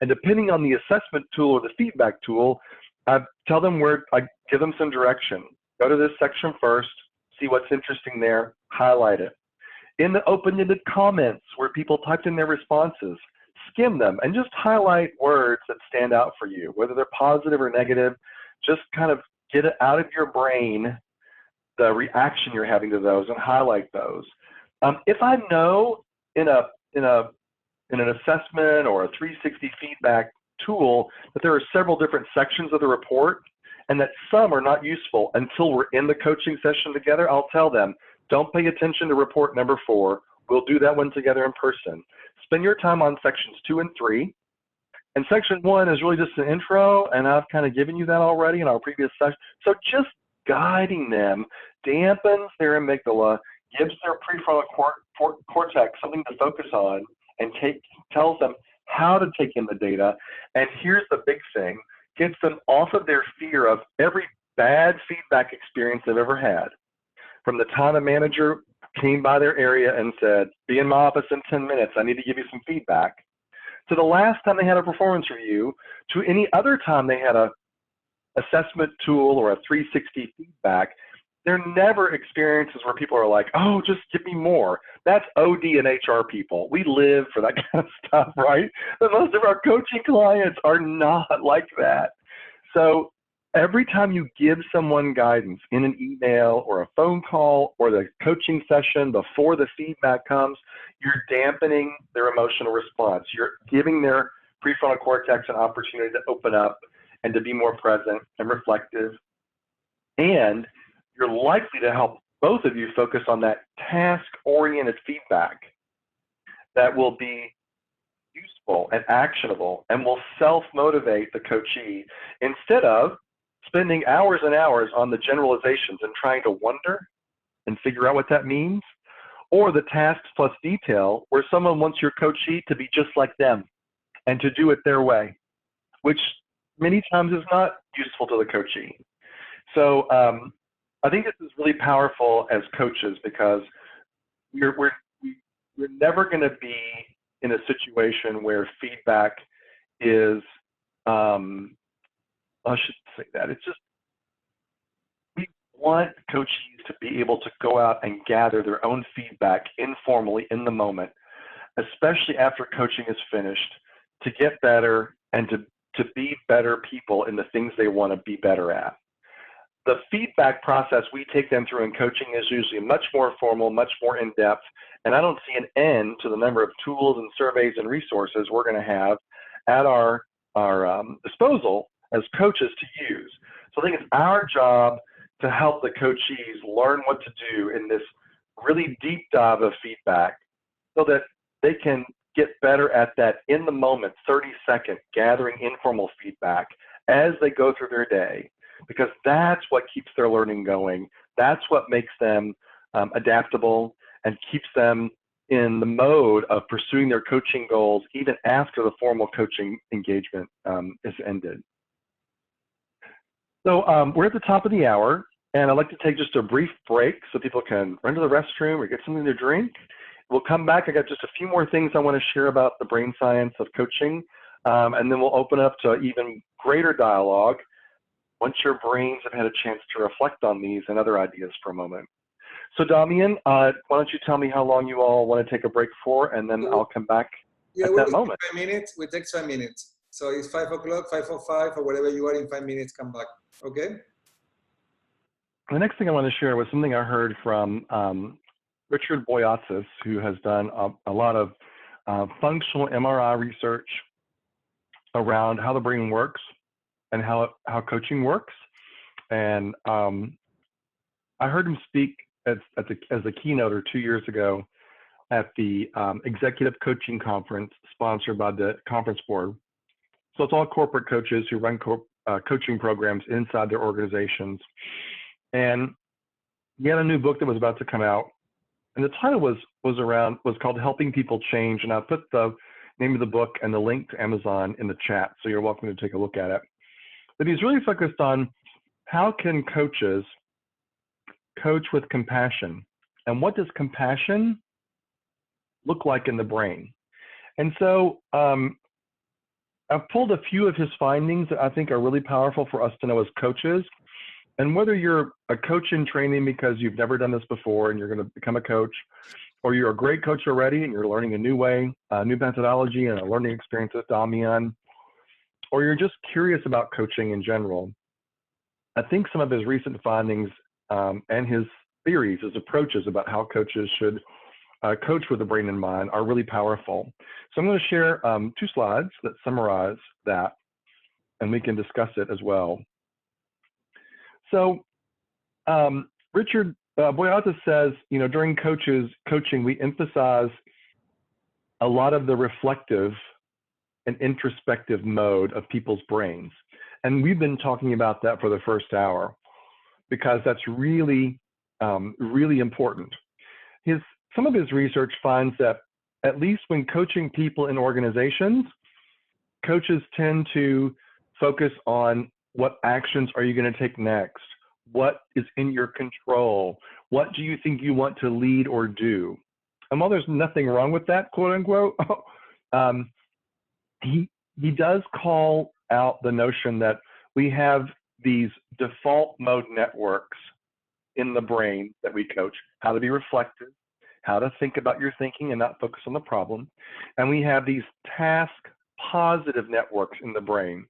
And depending on the assessment tool or the feedback tool, I tell them I give them some direction. Go to this section first, see what's interesting there, highlight it. In the open-ended comments where people typed in their responses, skim them and just highlight words that stand out for you, whether they're positive or negative. Just kind of get it out of your brain, the reaction you're having to those, and highlight those. If I know in an assessment or a 360 feedback tool that there are several different sections of the report and that some are not useful until we're in the coaching session together, I'll tell them, don't pay attention to report number 4. We'll do that one together in person. Spend your time on sections 2 and 3. And section 1 is really just an intro, and I've kind of given you that already in our previous session. So just guiding them dampens their amygdala, gives their prefrontal cortex something to focus on, and tells them how to take in the data. And here's the big thing, gets them off of their fear of every bad feedback experience they've ever had. From the time a manager came by their area and said, be in my office in 10 minutes, I need to give you some feedback, to the last time they had a performance review, to any other time they had a assessment tool or a 360 feedback, there are never experiences where people are like, oh, just give me more. That's OD and HR people. We live for that kind of stuff, right? But most of our coaching clients are not like that. So every time you give someone guidance in an email or a phone call or the coaching session before the feedback comes, you're dampening their emotional response. You're giving their prefrontal cortex an opportunity to open up and to be more present and reflective. And you're likely to help both of you focus on that task-oriented feedback that will be useful and actionable and will self-motivate the coachee instead of spending hours and hours on the generalizations and trying to wonder and figure out what that means, or the tasks plus detail where someone wants your coachee to be just like them and to do it their way, which many times is not useful to the coachee. So I think this is really powerful as coaches because we're never going to be in a situation where feedback is, I should say that, it's just, we want coaches to be able to go out and gather their own feedback informally in the moment, especially after coaching is finished, to get better and to be better people in the things they want to be better at. The feedback process we take them through in coaching is usually much more formal, much more in-depth, and I don't see an end to the number of tools and surveys and resources we're going to have at our disposal as coaches to use. So I think it's our job to help the coachees learn what to do in this really deep dive of feedback so that they can get better at that in the moment, 30-second gathering informal feedback as they go through their day, because that's what keeps their learning going. That's what makes them adaptable and keeps them in the mode of pursuing their coaching goals even after the formal coaching engagement is ended. So we're at the top of the hour, and I'd like to take just a brief break so people can run to the restroom or get something to drink. We'll come back. I got just a few more things I want to share about the brain science of coaching, and then we'll open up to even greater dialogue once your brains have had a chance to reflect on these and other ideas for a moment. So Damian, why don't you tell me how long you all want to take a break for, and then I'll come back at that moment. 5 minutes. We take 5 minutes. So it's 5 o'clock, 5:05, or whatever you are. In 5 minutes, come back. Okay? The next thing I want to share was something I heard from Richard Boyatzis, who has done a lot of functional MRI research around how the brain works and how coaching works. And I heard him speak as a keynoter 2 years ago at the Executive Coaching Conference sponsored by the Conference Board. So it's all corporate coaches who run coaching programs inside their organizations. And he had a new book that was about to come out. And the title was called Helping People Change. And I put the name of the book and the link to Amazon in the chat, so you're welcome to take a look at it. But he's really focused on how can coaches coach with compassion, and what does compassion look like in the brain? And so I've pulled a few of his findings that I think are really powerful for us to know as coaches. And whether you're a coach in training because you've never done this before and you're going to become a coach, or you're a great coach already and you're learning a new way, a new methodology and a learning experience with Damian, or you're just curious about coaching in general, I think some of his recent findings and his theories, his approaches about how coaches should coach with the brain in mind are really powerful. So I'm going to share 2 slides that summarize that, and we can discuss it as well. So Richard Boyatzis says, during coaching, we emphasize a lot of the reflective and introspective mode of people's brains. And we've been talking about that for the first hour because that's really, really important. Some of his research finds that at least when coaching people in organizations, coaches tend to focus on what actions are you going to take next? What is in your control? What do you think you want to lead or do? And while there's nothing wrong with that, quote unquote, he does call out the notion that we have these default mode networks in the brain that we coach, how to be reflective, how to think about your thinking and not focus on the problem. And we have these task positive networks in the brain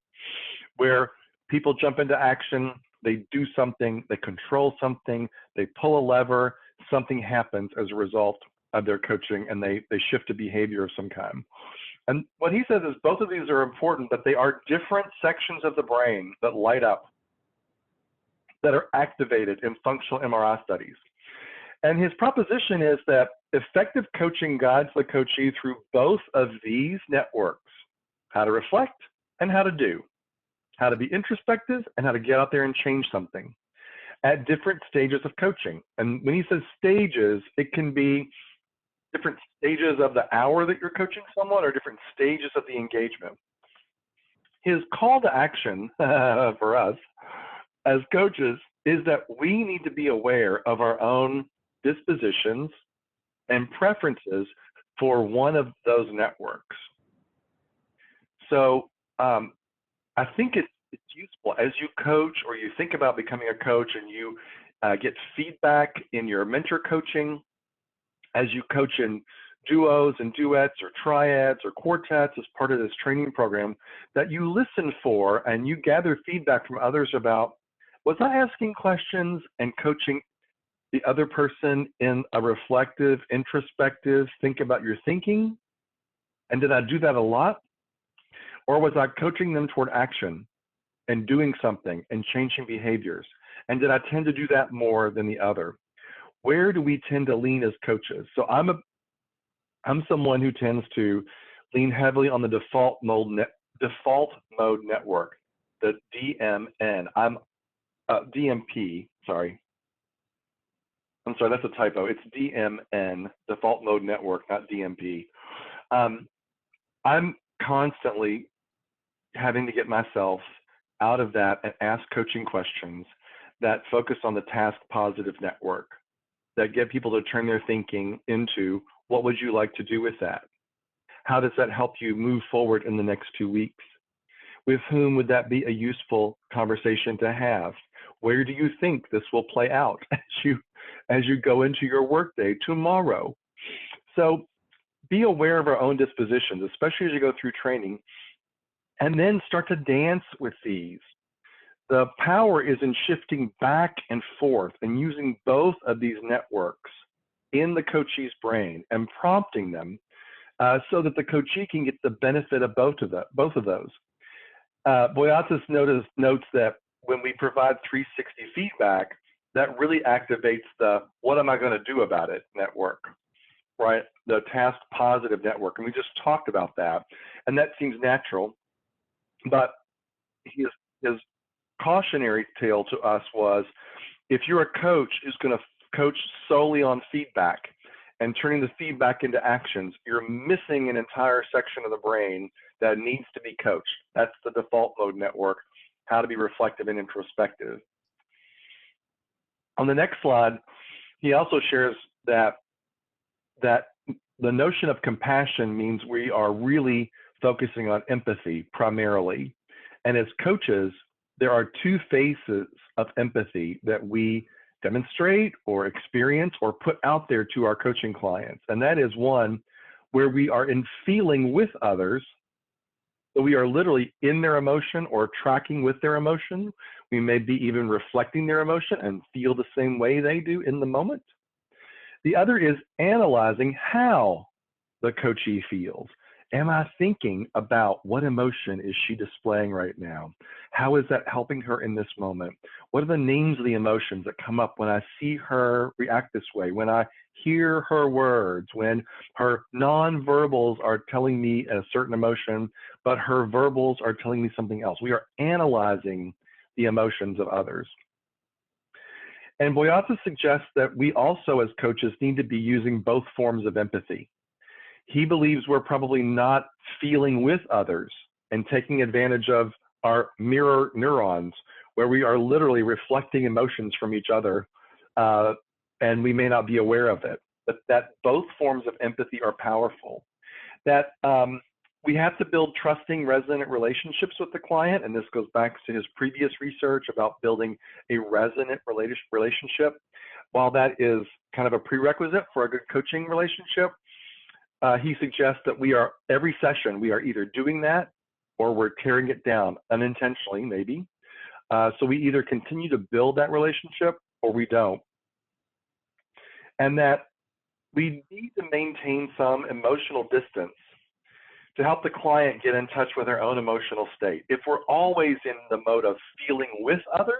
where people jump into action, they do something, they control something, they pull a lever, something happens as a result of their coaching, and they shift a behavior of some kind. And what he says is both of these are important, but they are different sections of the brain that light up, that are activated in functional MRI studies. And his proposition is that effective coaching guides the coachee through both of these networks, how to reflect and how to do, how to be introspective and how to get out there and change something at different stages of coaching. And when he says stages, it can be different stages of the hour that you're coaching someone or different stages of the engagement. His call to action for us as coaches is that we need to be aware of our own dispositions and preferences for one of those networks. So I think it's useful as you coach or you think about becoming a coach and you get feedback in your mentor coaching, as you coach in duos and duets or triads or quartets as part of this training program, that you listen for and you gather feedback from others about, was I asking questions and coaching the other person in a reflective, introspective, think about your thinking? And did I do that a lot? Or was I coaching them toward action and doing something and changing behaviors? And did I tend to do that more than the other? Where do we tend to lean as coaches? So I'm someone who tends to lean heavily on the default mode network, the DMN. I'm DMP, sorry. I'm sorry, that's a typo. It's DMN, default mode network, not DMP. I'm constantly having to get myself out of that and ask coaching questions that focus on the task positive network, that get people to turn their thinking into, what would you like to do with that? How does that help you move forward in the next 2 weeks? With whom would that be a useful conversation to have? Where do you think this will play out as you go into your workday tomorrow? So be aware of our own dispositions, especially as you go through training, and then start to dance with these. The power is in shifting back and forth and using both of these networks in the coachee's brain and prompting them so that the coachee can get the benefit of both of those. Boyatzis notes that when we provide 360 feedback, that really activates the what am I going to do about it network, right? The task positive network. And we just talked about that. And that seems natural. But his cautionary tale to us was, if you're a coach who's going to coach solely on feedback and turning the feedback into actions, you're missing an entire section of the brain that needs to be coached. That's the default mode network, how to be reflective and introspective. On the next slide, he also shares that the notion of compassion means we are really focusing on empathy primarily. And as coaches, there are two phases of empathy that we demonstrate or experience or put out there to our coaching clients. And that is one where we are in feeling with others. So we are literally in their emotion or tracking with their emotion. We may be even reflecting their emotion and feel the same way they do in the moment. The other is analyzing how the coachee feels am I thinking about what emotion is she displaying right now? How is that helping her in this moment? What are the names of the emotions that come up when I see her react this way, when I hear her words, when her nonverbals are telling me a certain emotion, but her verbals are telling me something else? We are analyzing the emotions of others. And Boyatzis suggests that we also, as coaches, need to be using both forms of empathy. He believes we're probably not feeling with others and taking advantage of our mirror neurons, where we are literally reflecting emotions from each other, and we may not be aware of it. But that both forms of empathy are powerful. That we have to build trusting, resonant relationships with the client, and this goes back to his previous research about building a resonant relationship. While that is kind of a prerequisite for a good coaching relationship, he suggests that every session, we are either doing that or we're tearing it down unintentionally, maybe. So we either continue to build that relationship or we don't. And that we need to maintain some emotional distance to help the client get in touch with their own emotional state. If we're always in the mode of feeling with others,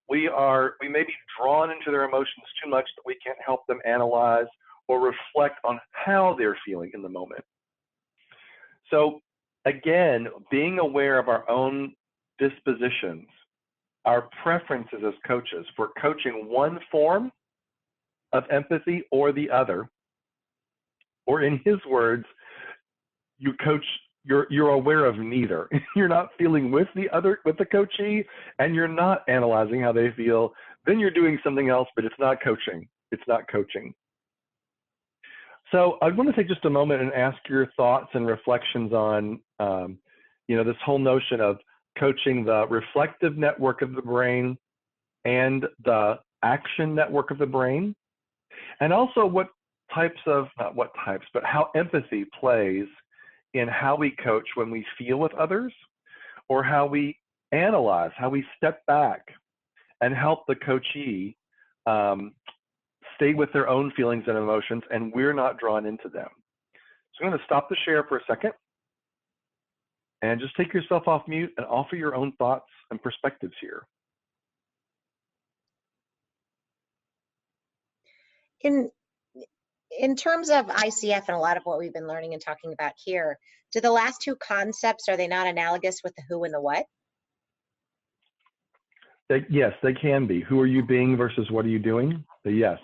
we may be drawn into their emotions too much that we can't help them analyze or reflect on how they're feeling in the moment. So again, being aware of our own dispositions, our preferences as coaches for coaching one form of empathy or the other, or in his words, you coach, you're aware of neither. You're not feeling with the coachee, and you're not analyzing how they feel. Then you're doing something else, but it's not coaching. It's not coaching. So I want to take just a moment and ask your thoughts and reflections on, this whole notion of coaching the reflective network of the brain and the action network of the brain, and also how empathy plays in how we coach when we feel with others, or how we analyze, how we step back and help the coachee stay with their own feelings and emotions, and we're not drawn into them. So I'm going to stop the share for a second and just take yourself off mute and offer your own thoughts and perspectives here. In terms of ICF and a lot of what we've been learning and talking about here, do the last two concepts, are they not analogous with the who and the what? Yes, they can be. Who are you being versus what are you doing? Yes.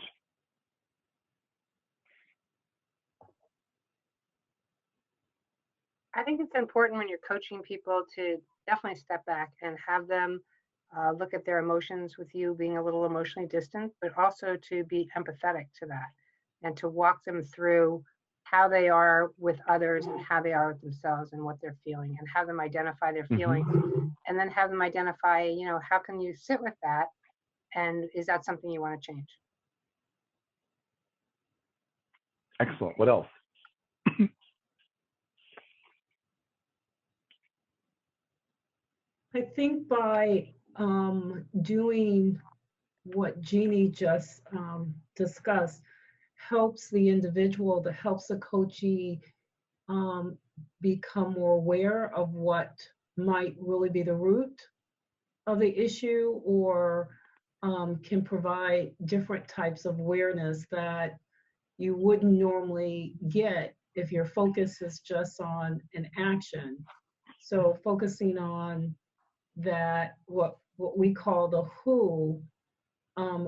I think it's important when you're coaching people to definitely step back and have them look at their emotions with you being a little emotionally distant, but also to be empathetic to that and to walk them through how they are with others and how they are with themselves and what they're feeling, and have them identify their feelings, and then have them identify, how can you sit with that, and is that something you want to change? Excellent. What else? I think by doing what Jeannie just discussed helps the individual, that helps the coachee become more aware of what might really be the root of the issue, or can provide different types of awareness that you wouldn't normally get if your focus is just on an action. So focusing on that, what we call the who,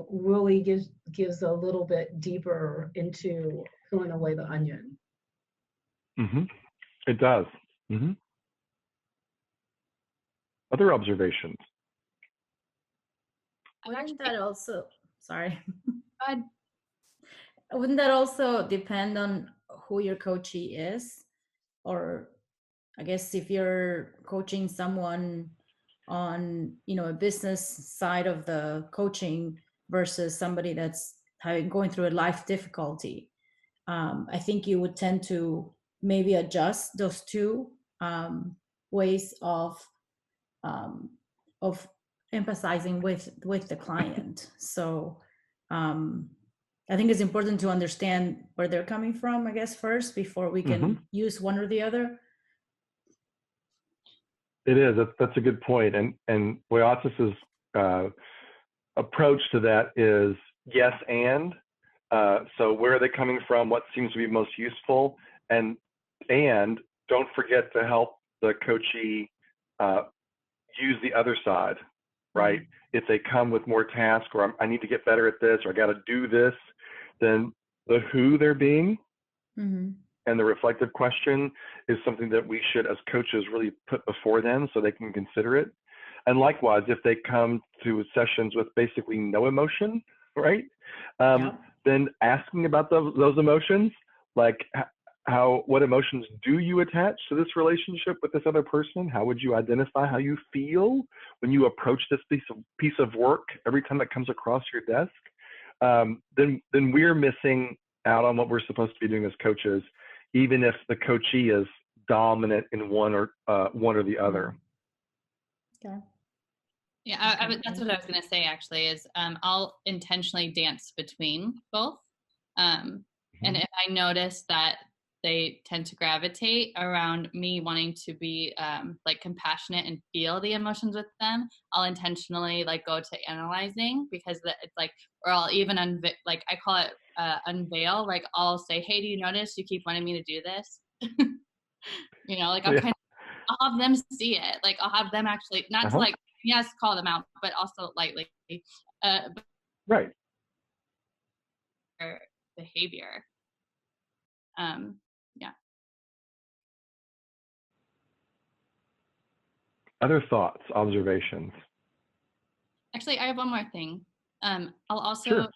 really gives a little bit deeper into peeling away the onion. It does. Other observations? Wouldn't that also, sorry. Wouldn't that also depend on who your coachee is? Or I guess if you're coaching someone on, a business side of the coaching versus somebody that's going through a life difficulty, I think you would tend to maybe adjust those two ways of empathizing with the client. So I think it's important to understand where they're coming from, I guess, first, before we can use one or the other. It is. That's a good point. And Boyatzis' approach to that is yes and. So where are they coming from? What seems to be most useful? And don't forget to help the coachee use the other side, right? If they come with more tasks, or I need to get better at this, or I got to do this, then the who they're being and the reflective question is something that we should, as coaches, really put before them so they can consider it. And likewise, if they come to sessions with basically no emotion, right? Then asking about those emotions, like what emotions do you attach to this relationship with this other person? How would you identify how you feel when you approach this piece of work every time it comes across your desk? Then we're missing out on what we're supposed to be doing as coaches, even if the coachee is dominant in one or the other. Okay. Yeah, that's what I was going to say, actually, is I'll intentionally dance between both. And if I notice that they tend to gravitate around me wanting to be like compassionate and feel the emotions with them, I'll intentionally like go to analyzing, because it's like, or I'll even like I call it unveil. Like I'll say, hey, do you notice you keep wanting me to do this? You know, like I'll have them see it. Like I'll have them actually not to like, yes, call them out, but also lightly. Right. Behavior. Yeah. Other thoughts, observations? Actually, I have one more thing. I'll also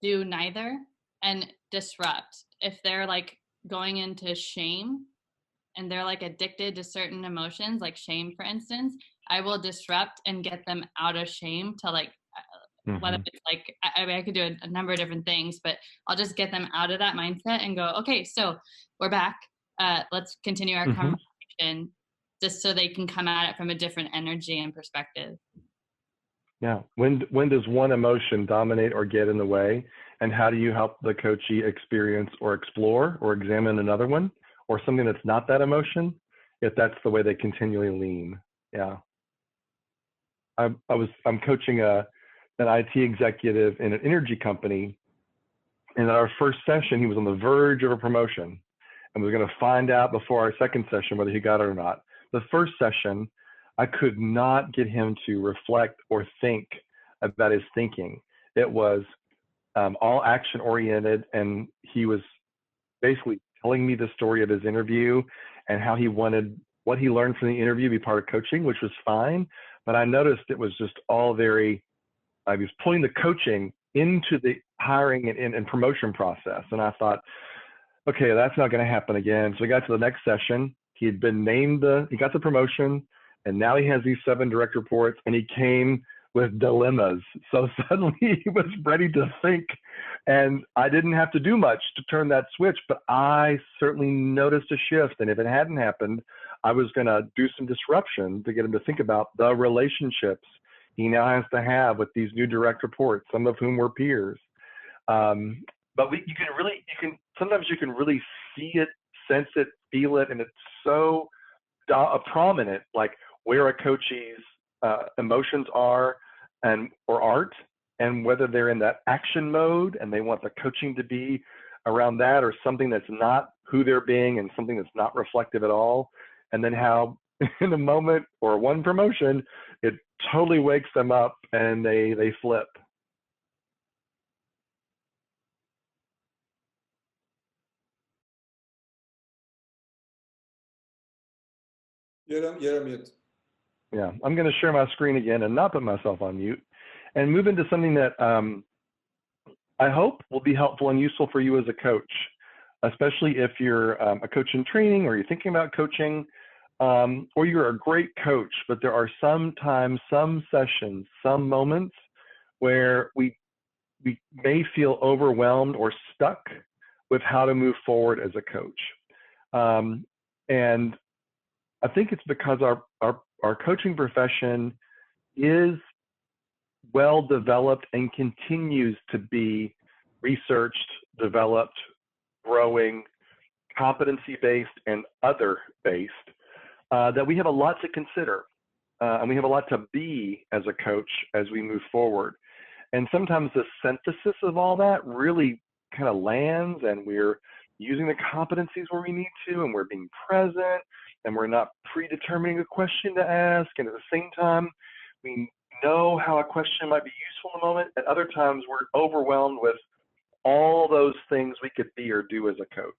do neither and disrupt. If they're like going into shame and they're like addicted to certain emotions, like shame, for instance, I will disrupt and get them out of shame to like, whether it's like, I mean, I could do a number of different things, but I'll just get them out of that mindset and go, okay, so we're back. Let's continue our conversation, just so they can come at it from a different energy and perspective. Yeah. When does one emotion dominate or get in the way? And how do you help the coachee experience or explore or examine another one, or something that's not that emotion, if that's the way they continually lean? Yeah. I'm coaching an IT executive in an energy company, and at our first session, he was on the verge of a promotion, and we were going to find out before our second session whether he got it or not. The first session, I could not get him to reflect or think about his thinking. It was all action oriented, and he was basically telling me the story of his interview and how he wanted what he learned from the interview to be part of coaching, which was fine. But I noticed it was just all very, I was pulling the coaching into the hiring and promotion process. And I thought, okay, that's not going to happen again. So we got to the next session. He had been named, he got the promotion, and now he has these 7 direct reports, and he came with dilemmas. So suddenly he was ready to think, and I didn't have to do much to turn that switch, but I certainly noticed a shift. And if it hadn't happened, I was going to do some disruption to get him to think about the relationships he now has to have with these new direct reports, some of whom were peers. But sometimes you can really see it, sense it, feel it, and it's so prominent, like where a coachee's emotions are or aren't, and whether they're in that action mode and they want the coaching to be around that, or something that's not who they're being and something that's not reflective at all. And then how in a moment or one promotion, it totally wakes them up and they flip. You're on mute. Yeah, I'm going to share my screen again and not put myself on mute, and move into something that I hope will be helpful and useful for you as a coach, especially if you're a coach in training, or you're thinking about coaching, or you're a great coach, but there are sometimes some sessions, some moments where we may feel overwhelmed or stuck with how to move forward as a coach. And I think it's because our coaching profession is well developed and continues to be researched, developed, growing, competency-based and other-based, that we have a lot to consider. And we have a lot to be as a coach as we move forward. And sometimes the synthesis of all that really kind of lands, and we're using the competencies where we need to, and we're being present, and we're not predetermining a question to ask. And at the same time, we know how a question might be useful in the moment. At other times, we're overwhelmed with all those things we could be or do as a coach.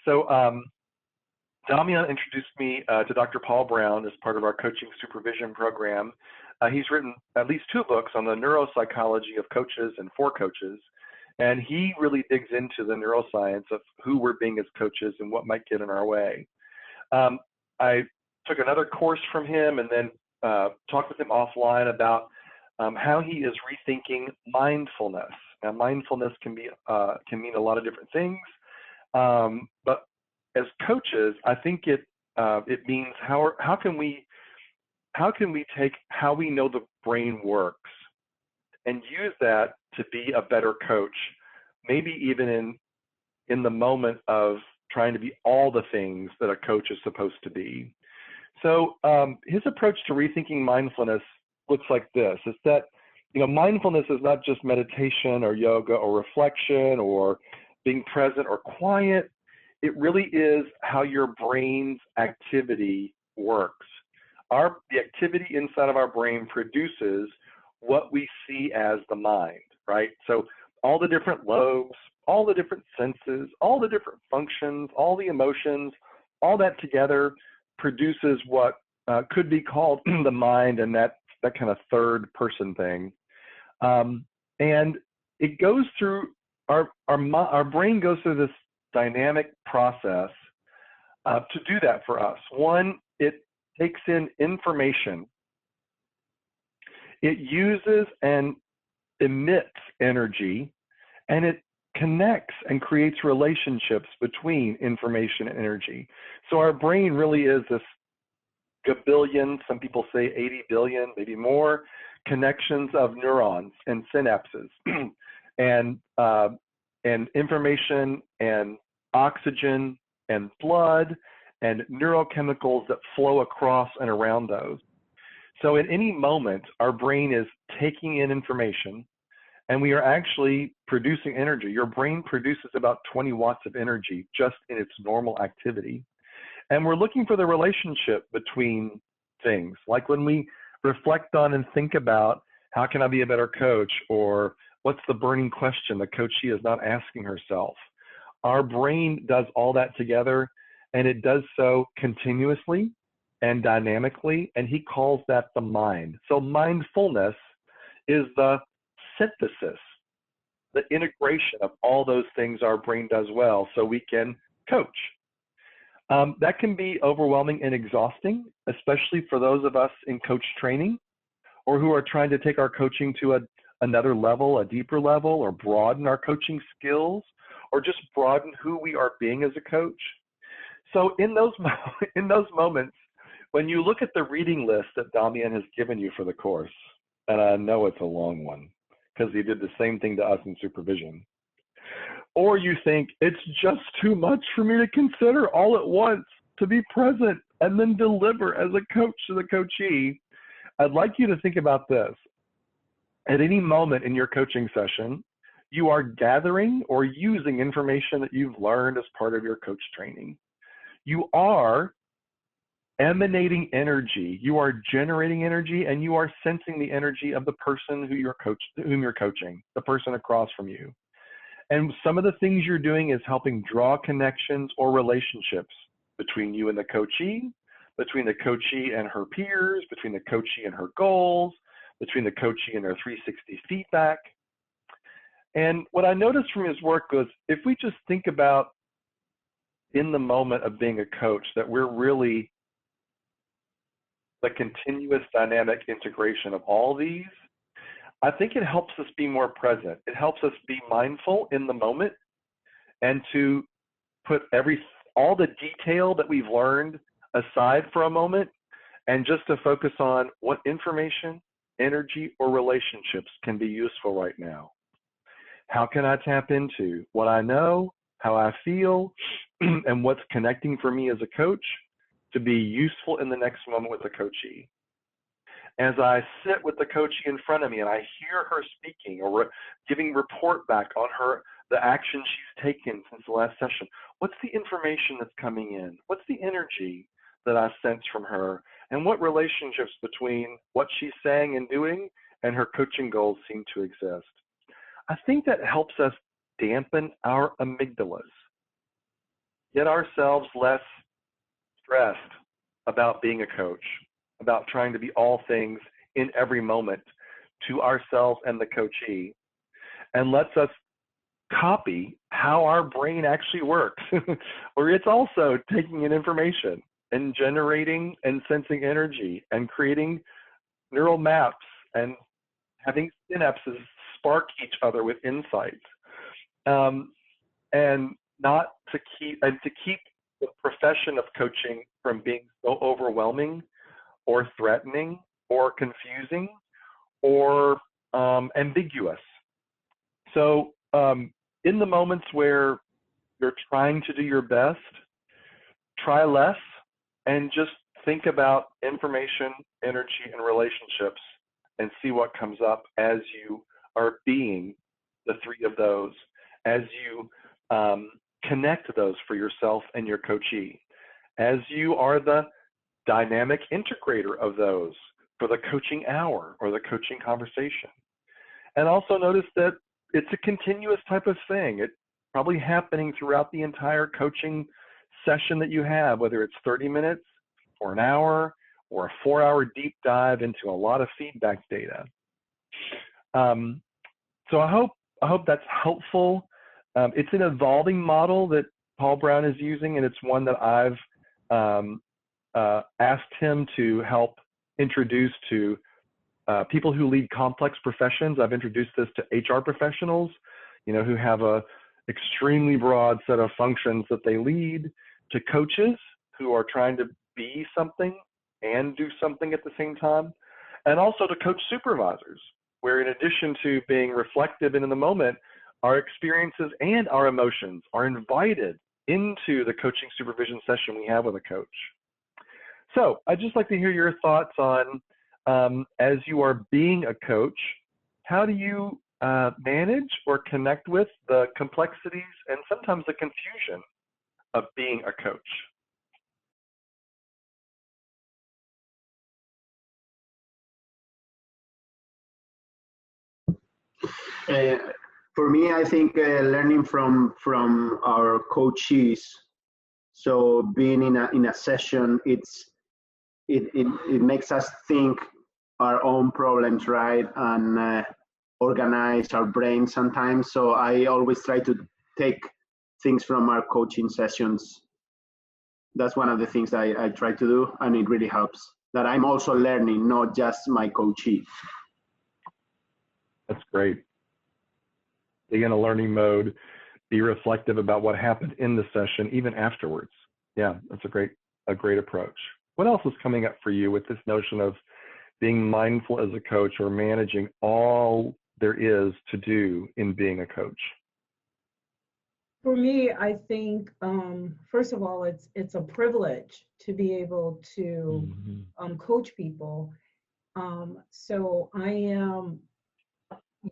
So Damian introduced me to Dr. Paul Brown as part of our coaching supervision program. He's written at least 2 books on the neuropsychology of coaches and for coaches. And he really digs into the neuroscience of who we're being as coaches and what might get in our way. I took another course from him and then talked with him offline about how he is rethinking mindfulness. Now, mindfulness can mean a lot of different things, but as coaches, I think it means how can we take how we know the brain works and use that to be a better coach, maybe even in the moment of trying to be all the things that a coach is supposed to be. So his approach to rethinking mindfulness looks like this. It's that, mindfulness is not just meditation or yoga or reflection or being present or quiet. It really is how your brain's activity works. The activity inside of our brain produces what we see as the mind, right? So all the different lobes, all the different senses, all the different functions, all the emotions, all that together produces what could be called the mind, and that kind of third person thing. And it goes through, our brain goes through this dynamic process to do that for us. One, it takes in information. It uses and emits energy, and it connects and creates relationships between information and energy. So our brain really is this gabillion, some people say 80 billion, maybe more, connections of neurons and synapses and information and oxygen and blood and neurochemicals that flow across and around those. So at any moment, our brain is taking in information, and we are actually producing energy. Your brain produces about 20 watts of energy just in its normal activity. And we're looking for the relationship between things, like when we reflect on and think about, how can I be a better coach? Or what's the burning question the coachee is not asking herself? Our brain does all that together, and it does so continuously and dynamically, and he calls that the mind. So mindfulness is the synthesis, the integration of all those things our brain does well so we can coach. That can be overwhelming and exhausting, especially for those of us in coach training or who are trying to take our coaching to another level, a deeper level, or broaden our coaching skills, or just broaden who we are being as a coach. So in those moments, when you look at the reading list that Damian has given you for the course, and I know it's a long one because he did the same thing to us in supervision, or you think it's just too much for me to consider all at once, to be present and then deliver as a coach to the coachee, I'd like you to think about this. At any moment in your coaching session, you are gathering or using information that you've learned as part of your coach training. You are emanating energy, you are generating energy, and you are sensing the energy of the person whom you're coaching, the person across from you. And some of the things you're doing is helping draw connections or relationships between you and the coachee, between the coachee and her peers, between the coachee and her goals, between the coachee and her 360 feedback. And what I noticed from his work was, if we just think about in the moment of being a coach, that we're really the continuous dynamic integration of all these, I think it helps us be more present. It helps us be mindful in the moment and to put all the detail that we've learned aside for a moment and just to focus on what information energy, or relationships can be useful right now? How can I tap into what I know, how I feel, and what's connecting for me as a coach to be useful in the next moment with the coachee? As I sit with the coachee in front of me and I hear her speaking or giving report back on the action she's taken since the last session, what's the information that's coming in? What's the energy that I sense from her? And what relationships between what she's saying and doing and her coaching goals seem to exist? I think that helps us dampen our amygdalas, get ourselves less stressed about being a coach, about trying to be all things in every moment to ourselves and the coachee, and lets us copy how our brain actually works, where it's also taking in information and generating and sensing energy and creating neural maps and having synapses spark each other with insights, and not to keep the profession of coaching from being so overwhelming or threatening or confusing or ambiguous. So in the moments where you're trying to do your best, try less and just think about information, energy, and relationships and see what comes up as you are being the three of those, as you connect those for yourself and your coachee, as you are the dynamic integrator of those for the coaching hour or the coaching conversation. And also notice that it's a continuous type of thing. It's probably happening throughout the entire coaching session that you have, whether it's 30 minutes or an hour or a 4-hour deep dive into a lot of feedback data. So I hope that's helpful. It's an evolving model that Paul Brown is using, and it's one that I've asked him to help introduce to people who lead complex professions. I've introduced this to HR professionals, who have a extremely broad set of functions that they lead, to coaches who are trying to be something and do something at the same time, and also to coach supervisors, where in addition to being reflective and in the moment, our experiences and our emotions are invited into the coaching supervision session we have with a coach. So I'd just like to hear your thoughts on, as you are being a coach, how do you manage or connect with the complexities and sometimes the confusion of being a coach? For me, I think learning from our coaches. So being in a session, it makes us think our own problems, right, and organize our brain sometimes. So I always try to take things from our coaching sessions. That's one of the things I try to do, and it really helps. That I'm also learning, not just my coachee. That's great. Be in a learning mode, be reflective about what happened in the session, even afterwards. Yeah, that's a great approach. What else is coming up for you with this notion of being mindful as a coach or managing all there is to do in being a coach? For me, I think, first of all, it's a privilege to be able to coach people. So I am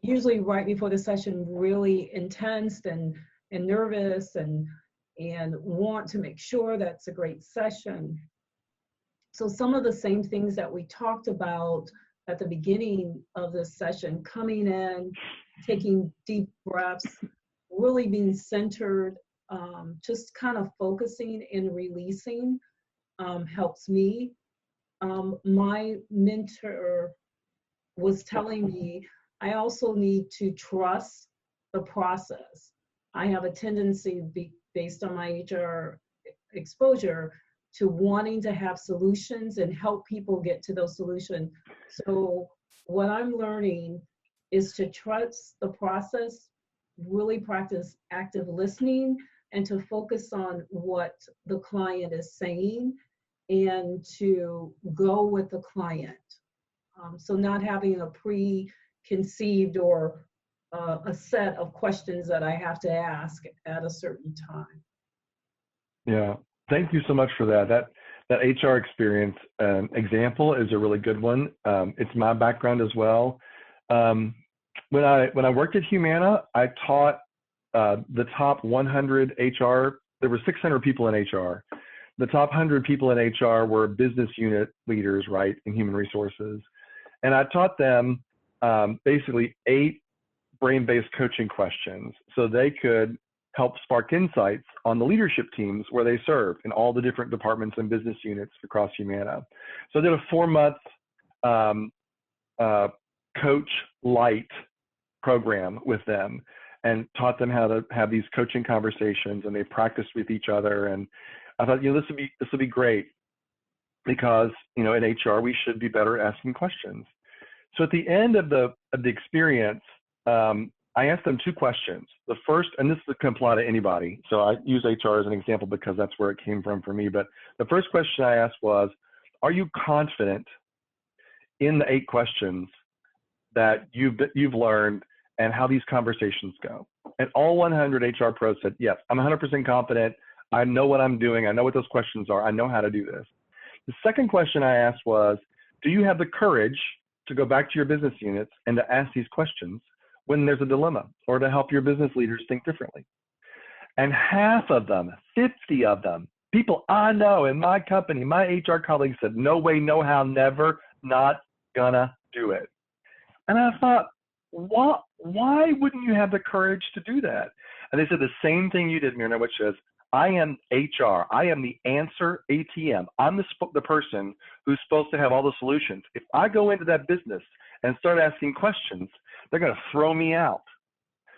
usually right before the session really intense and nervous and want to make sure that's a great session. So some of the same things that we talked about at the beginning of this session, coming in, taking deep breaths, really being centered, just kind of focusing and releasing helps me. My mentor was telling me I also need to trust the process. I have a tendency, based on my HR exposure, to wanting to have solutions and help people get to those solutions. So what I'm learning is to trust the process, really practice active listening, and to focus on what the client is saying and to go with the client. So not having a preconceived or a set of questions that I have to ask at a certain time. Yeah, thank you so much for that. That HR experience example is a really good one. It's my background as well. When I worked at Humana, I taught the top 100 HR. There were 600 people in HR. The top 100 people in HR were business unit leaders, right, in human resources. And I taught them basically 8 brain-based coaching questions so they could help spark insights on the leadership teams where they serve in all the different departments and business units across Humana. So I did a 4-month Coach Light program with them and taught them how to have these coaching conversations, and they practiced with each other. And I thought, this would be great because, in HR, we should be better at asking questions. So at the end of the experience, I asked them 2 questions. The first, and this can apply to anybody, so I use HR as an example because that's where it came from for me, but the first question I asked was, are you confident in the 8 questions that you've learned and how these conversations go? And all 100 HR pros said, yes, I'm 100% confident. I know what I'm doing. I know what those questions are. I know how to do this. The second question I asked was, do you have the courage to go back to your business units and to ask these questions when there's a dilemma, or to help your business leaders think differently? And half of them, 50 of them, people I know in my company, my HR colleagues said, no way, no how, never, not gonna do it. And I thought, why wouldn't you have the courage to do that? And they said the same thing you did, Myrna, which is, I am HR. I am the answer ATM. I'm the person who's supposed to have all the solutions. If I go into that business and start asking questions, they're going to throw me out.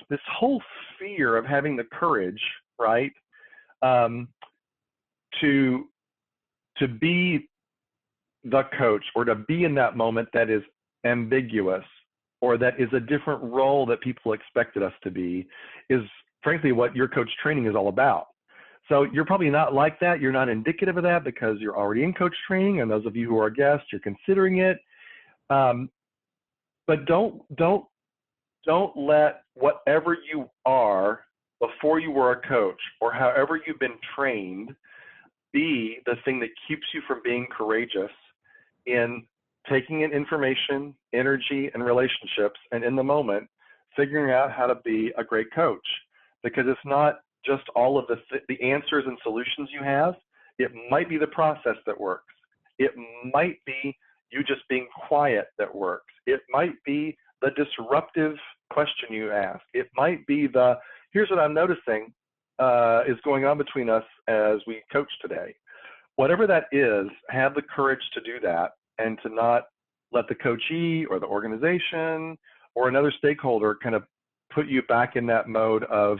This whole fear of having the courage, right, to be the coach, or to be in that moment that is ambiguous, or that is a different role that people expected us to be, is frankly what your coach training is all about. So you're probably not like that. You're not indicative of that because you're already in coach training, and those of you who are guests, you're considering it. But don't let whatever you are before you were a coach, or however you've been trained, be the thing that keeps you from being courageous in taking in information, energy, and relationships, and in the moment, figuring out how to be a great coach. Because it's not just all of the answers and solutions you have. It might be the process that works. It might be you just being quiet that works. It might be the disruptive question you ask. It might be here's what I'm noticing is going on between us as we coach today. Whatever that is, have the courage to do that, and to not let the coachee or the organization or another stakeholder kind of put you back in that mode of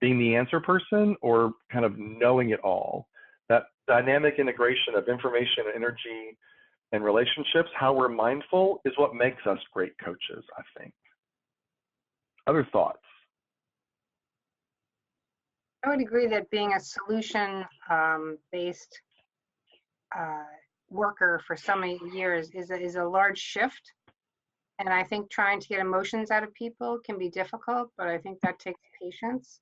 being the answer person or kind of knowing it all. That dynamic integration of information, energy, and relationships, how we're mindful, is what makes us great coaches, I think. Other thoughts? I would agree that being a solution-based worker for so many years is a large shift. And I think trying to get emotions out of people can be difficult, but I think that takes patience.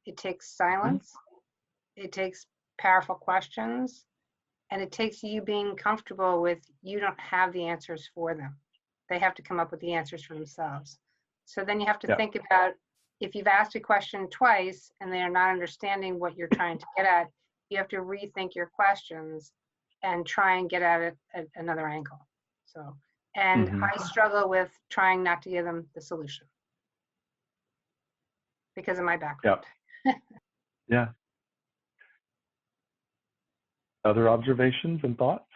It takes silence. It takes powerful questions. And it takes you being comfortable with you don't have the answers for them. They have to come up with the answers for themselves. So then you have to think about, if you've asked a question twice and they're not understanding what you're trying to get at, you have to rethink your questions and try and get at it at another angle. So, and I struggle with trying not to give them the solution because of my background. Yeah. Other observations and thoughts?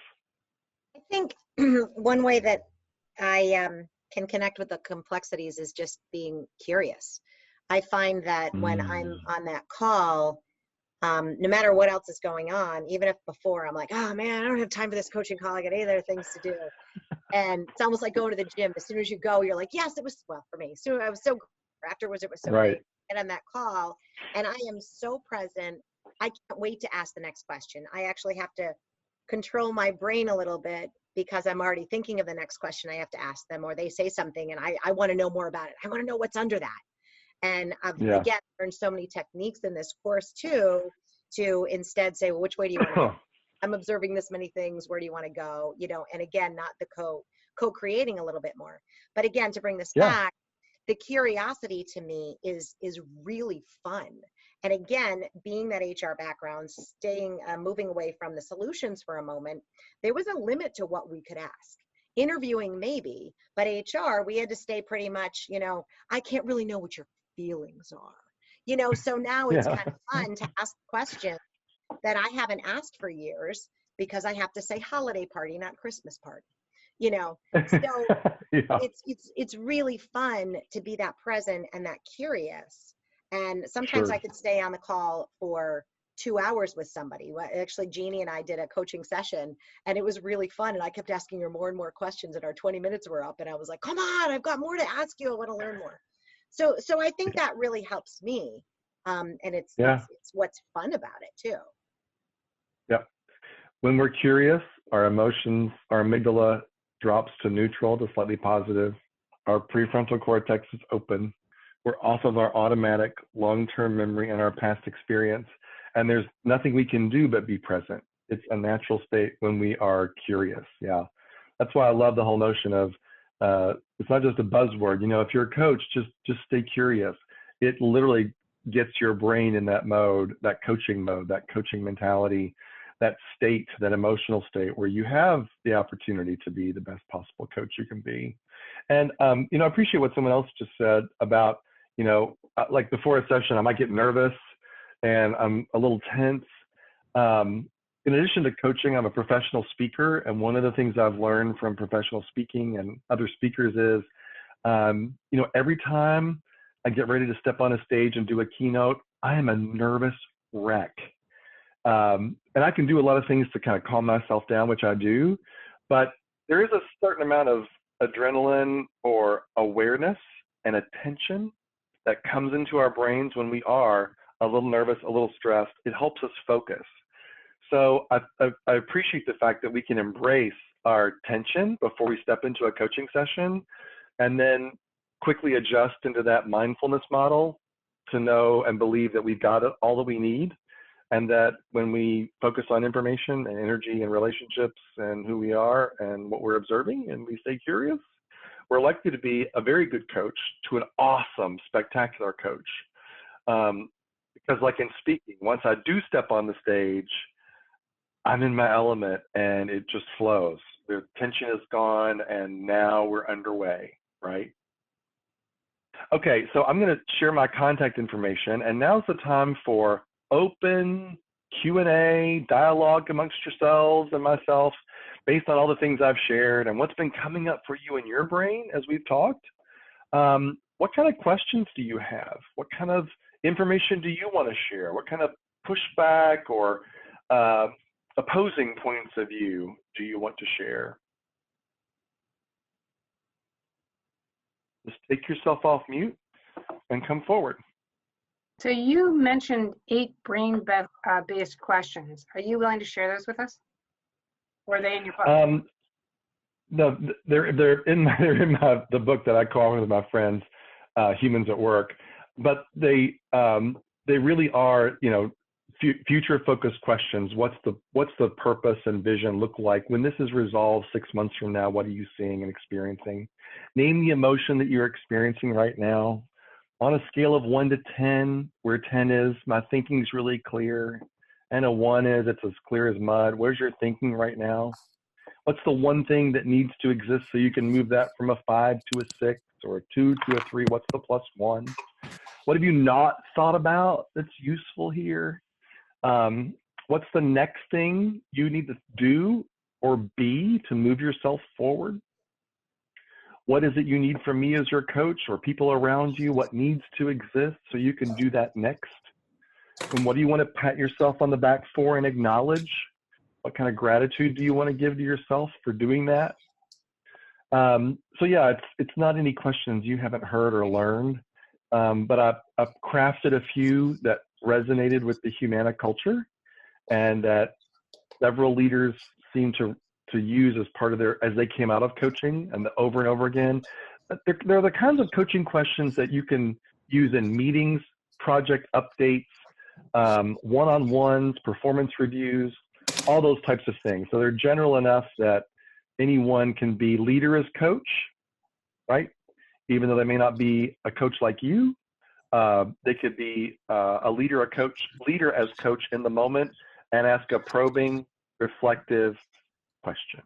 I think one way that I can connect with the complexities is just being curious. I find that when I'm on that call, no matter what else is going on, even if before I'm like, oh man, I don't have time for this coaching call, I got 8 other things to do. And it's almost like going to the gym. As soon as you go, you're like, yes, it was, well, for me. So I was so, afterwards it was so great. And on that call, and I am so present, I can't wait to ask the next question. I actually have to control my brain a little bit because I'm already thinking of the next question I have to ask them, or they say something and I want to know more about it. I want to know what's under that. And I've, again, learned so many techniques in this course too, to instead say, well, which way do you want to go? I'm observing this many things. Where do you want to go? You know, and again, not the co-creating a little bit more. But again, to bring this back, the curiosity to me is really fun. And again, being that HR background, moving away from the solutions for a moment, there was a limit to what we could ask. Interviewing maybe, but HR, we had to stay pretty much, you know, I can't really know what your feelings are. You know, so now it's kind of fun to ask questions that I haven't asked for years because I have to say holiday party, not Christmas party. You know, so it's really fun to be that present and that curious. And sometimes I could stay on the call for 2 hours with somebody. Actually, Jeannie and I did a coaching session, and it was really fun. And I kept asking her more and more questions, and our 20 minutes were up. And I was like, "Come on, I've got more to ask you. I want to learn more." So I think that really helps me, and it's what's fun about it too. Yep. When we're curious, our emotions, our amygdala drops to neutral to slightly positive. Our prefrontal cortex is open. We're off of our automatic long-term memory and our past experience. And there's nothing we can do but be present. It's a natural state when we are curious. Yeah. That's why I love the whole notion of, it's not just a buzzword. You know, if you're a coach, just stay curious. It literally gets your brain in that mode, that coaching mentality, that state, that emotional state where you have the opportunity to be the best possible coach you can be. And, you know, I appreciate what someone else just said about, you know, like before a session, I might get nervous and I'm a little tense. In addition to coaching, I'm a professional speaker. And one of the things I've learned from professional speaking and other speakers is, you know, every time I get ready to step on a stage and do a keynote, I am a nervous wreck. And I can do a lot of things to kind of calm myself down, which I do, but there is a certain amount of adrenaline or awareness and attention that comes into our brains when we are a little nervous, a little stressed. It helps us focus. So I appreciate the fact that we can embrace our tension before we step into a coaching session and then quickly adjust into that mindfulness model to know and believe that we've got all that we need. And that when we focus on information and energy and relationships and who we are and what we're observing and we stay curious, we're likely to be a very good coach to an awesome, spectacular coach. Because like in speaking, once I do step on the stage, I'm in my element and it just flows. The tension is gone and now we're underway, right? Okay, so I'm gonna share my contact information and now's the time for open Q&A, dialogue amongst yourselves and myself based on all the things I've shared and what's been coming up for you in your brain as we've talked. What kind of questions do you have? What kind of information do you want to share? What kind of pushback or opposing points of view do you want to share? Just take yourself off mute and come forward. So you mentioned 8 brain-based questions. Are you willing to share those with us? Or are they in your book? No, they're in the book that I call with my friends, Humans at Work. But they really are, you know, future-focused questions. What's the purpose and vision look like when this is resolved 6 months from now? What are you seeing and experiencing? Name the emotion that you're experiencing right now. On a scale of 1 to 10, where 10 is my thinking's really clear, and a 1 is it's as clear as mud. Where's your thinking right now? What's the one thing that needs to exist so you can move that from a 5 to a 6 or a 2 to a 3? What's the +1? What have you not thought about that's useful here? What's the next thing you need to do or be to move yourself forward? What is it you need from me as your coach or people around you? What needs to exist so you can do that next? And what do you want to pat yourself on the back for and acknowledge? What kind of gratitude do you want to give to yourself for doing that? So yeah, it's not any questions you haven't heard or learned, but I've crafted a few that resonated with the Humana culture and that several leaders seem to to use as part of their, as they came out of coaching and over and over again. They're the kinds of coaching questions that you can use in meetings, project updates, one-on-ones, performance reviews, all those types of things. So they're general enough that anyone can be leader as coach, right? Even though they may not be a coach like you, they could be a leader as coach in the moment and ask a probing, reflective question.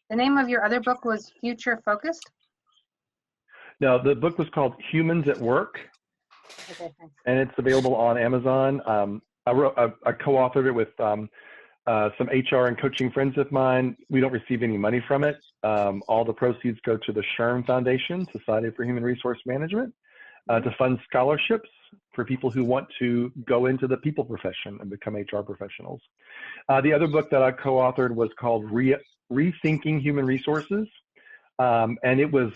The name of your other book was Future Focused? No, the book was called Humans at Work, Okay, thanks. and it's available on Amazon. I co-authored it with some HR and coaching friends of mine. We don't receive any money from it. All the proceeds go to the SHRM Foundation, Society for Human Resource Management, to fund scholarships for people who want to go into the people profession and become HR professionals. The other book that I co-authored was called Rethinking Human Resources, and it was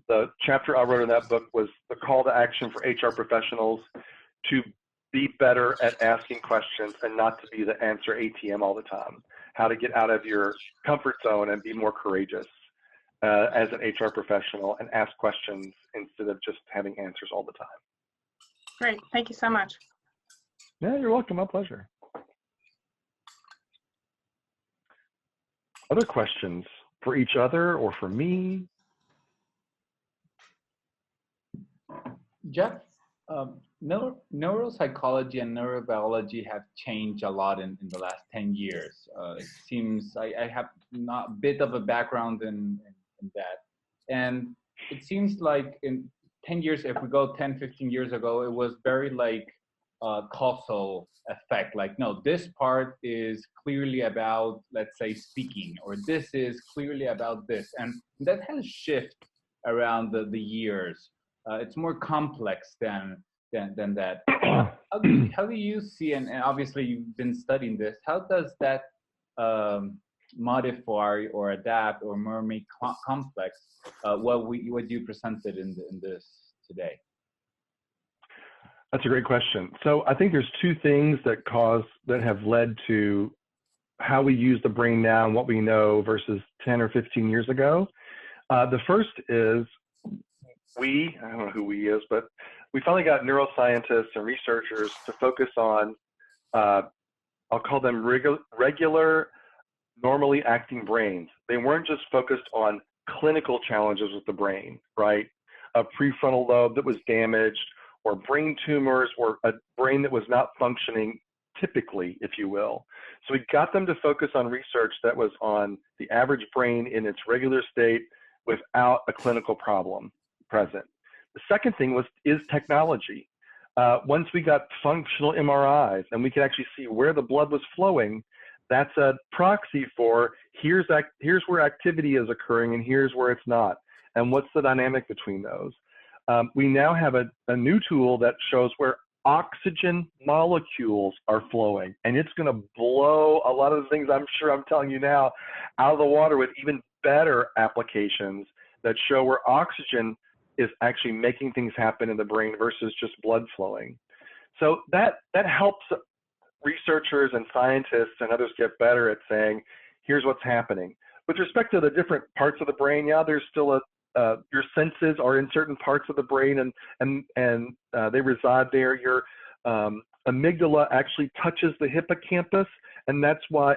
the chapter I wrote in that book was the call to action for HR professionals to be better at asking questions and not to be the answer ATM all the time. How to get out of your comfort zone and be more courageous as an HR professional and ask questions instead of just having answers all the time. Great, thank you so much. Yeah, you're welcome, my pleasure. Other questions for each other or for me? Jeff, neuropsychology and neurobiology have changed a lot in the last 10 years. It seems I have not a bit of a background in that. And it seems like in 10 years, if we go 10, 15 years ago, it was very like causal effect. Like, no, this part is clearly about, let's say, speaking, or this is clearly about this. And that has shifted around the years. It's more complex than that. How do you see, and obviously you've been studying this, how does that modify or adapt or more make complex what you presented in this today? That's a great question. So I think there's two things that have led to how we use the brain now and what we know versus 10 or 15 years ago. The first is I don't know who we is, but we finally got neuroscientists and researchers to focus on, I'll call them regular, normally acting brains. They weren't just focused on clinical challenges with the brain, right? A prefrontal lobe that was damaged, or brain tumors, or a brain that was not functioning typically, if you will. So we got them to focus on research that was on the average brain in its regular state without a clinical problem present. The second thing is technology. Once we got functional MRIs and we could actually see where the blood was flowing, that's a proxy for here's where activity is occurring and here's where it's not. And what's the dynamic between those? We now have a new tool that shows where oxygen molecules are flowing, and it's going to blow a lot of the things I'm sure I'm telling you now out of the water with even better applications that show where oxygen is actually making things happen in the brain versus just blood flowing. So that helps researchers and scientists and others get better at saying, here's what's happening. With respect to the different parts of the brain, yeah, there's still your senses are in certain parts of the brain and they reside there. Your amygdala actually touches the hippocampus, and that's why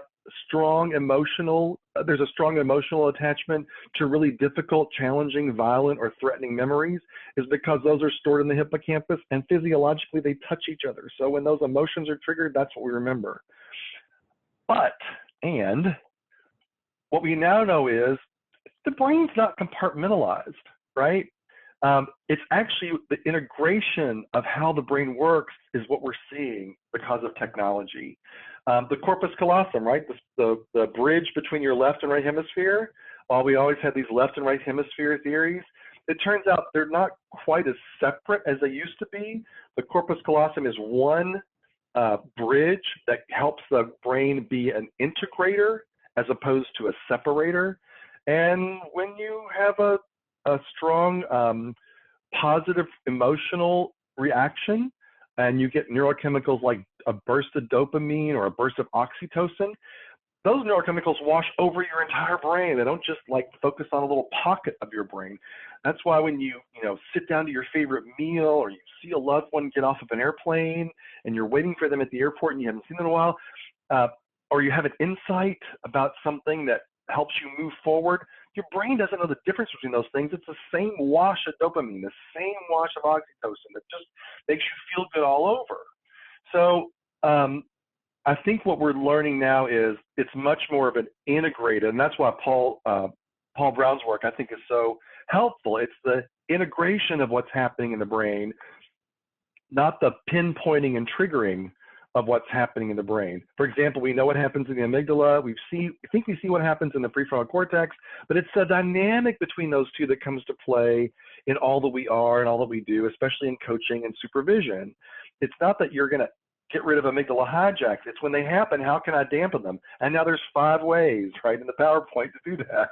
there's a strong emotional attachment to really difficult, challenging, violent, or threatening memories, is because those are stored in the hippocampus, and physiologically they touch each other. So when those emotions are triggered, that's what we remember. And what we now know is the brain's not compartmentalized, right? It's actually the integration of how the brain works is what we're seeing because of technology. The corpus callosum, right? The bridge between your left and right hemisphere. While we always had these left and right hemisphere theories, it turns out they're not quite as separate as they used to be. The corpus callosum is one bridge that helps the brain be an integrator as opposed to a separator. And when you have a strong positive emotional reaction, and you get neurochemicals like a burst of dopamine or a burst of oxytocin, those neurochemicals wash over your entire brain. They don't just like focus on a little pocket of your brain. That's why when you sit down to your favorite meal, or you see a loved one get off of an airplane and you're waiting for them at the airport and you haven't seen them in a while, or you have an insight about something that helps you move forward, your brain doesn't know the difference between those things. It's the same wash of dopamine, the same wash of oxytocin that just makes you feel good all over. So I think what we're learning now is it's much more of an integrated, and that's why Paul Brown's work, I think, is so helpful. It's the integration of what's happening in the brain, not the pinpointing and triggering of what's happening in the brain. For example, we know what happens in the amygdala. We think we see what happens in the prefrontal cortex, but it's the dynamic between those two that comes to play in all that we are and all that we do, especially in coaching and supervision. It's not that you're going to get rid of amygdala hijacks. It's when they happen, how can I dampen them? And now there's 5 ways, right, in the PowerPoint to do that.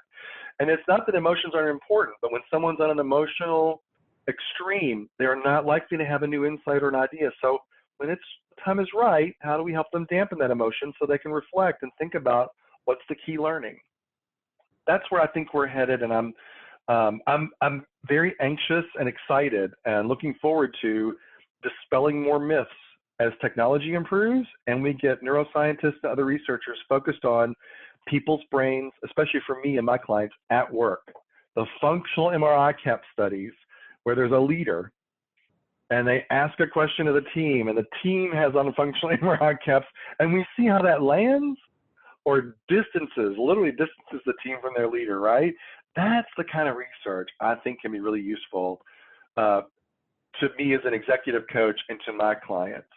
And it's not that emotions aren't important, but when someone's on an emotional extreme, they're not likely to have a new insight or an idea. So when it's time is right, how do we help them dampen that emotion so they can reflect and think about what's the key learning? That's where I think we're headed, and I'm very anxious and excited and looking forward to dispelling more myths as technology improves and we get neuroscientists and other researchers focused on people's brains, especially for me and my clients at work. The functional MRI cap studies where there's a leader and they ask a question to the team and the team has on functional MRI caps and we see how that lands or literally distances the team from their leader, right? That's the kind of research I think can be really useful to me as an executive coach and to my clients.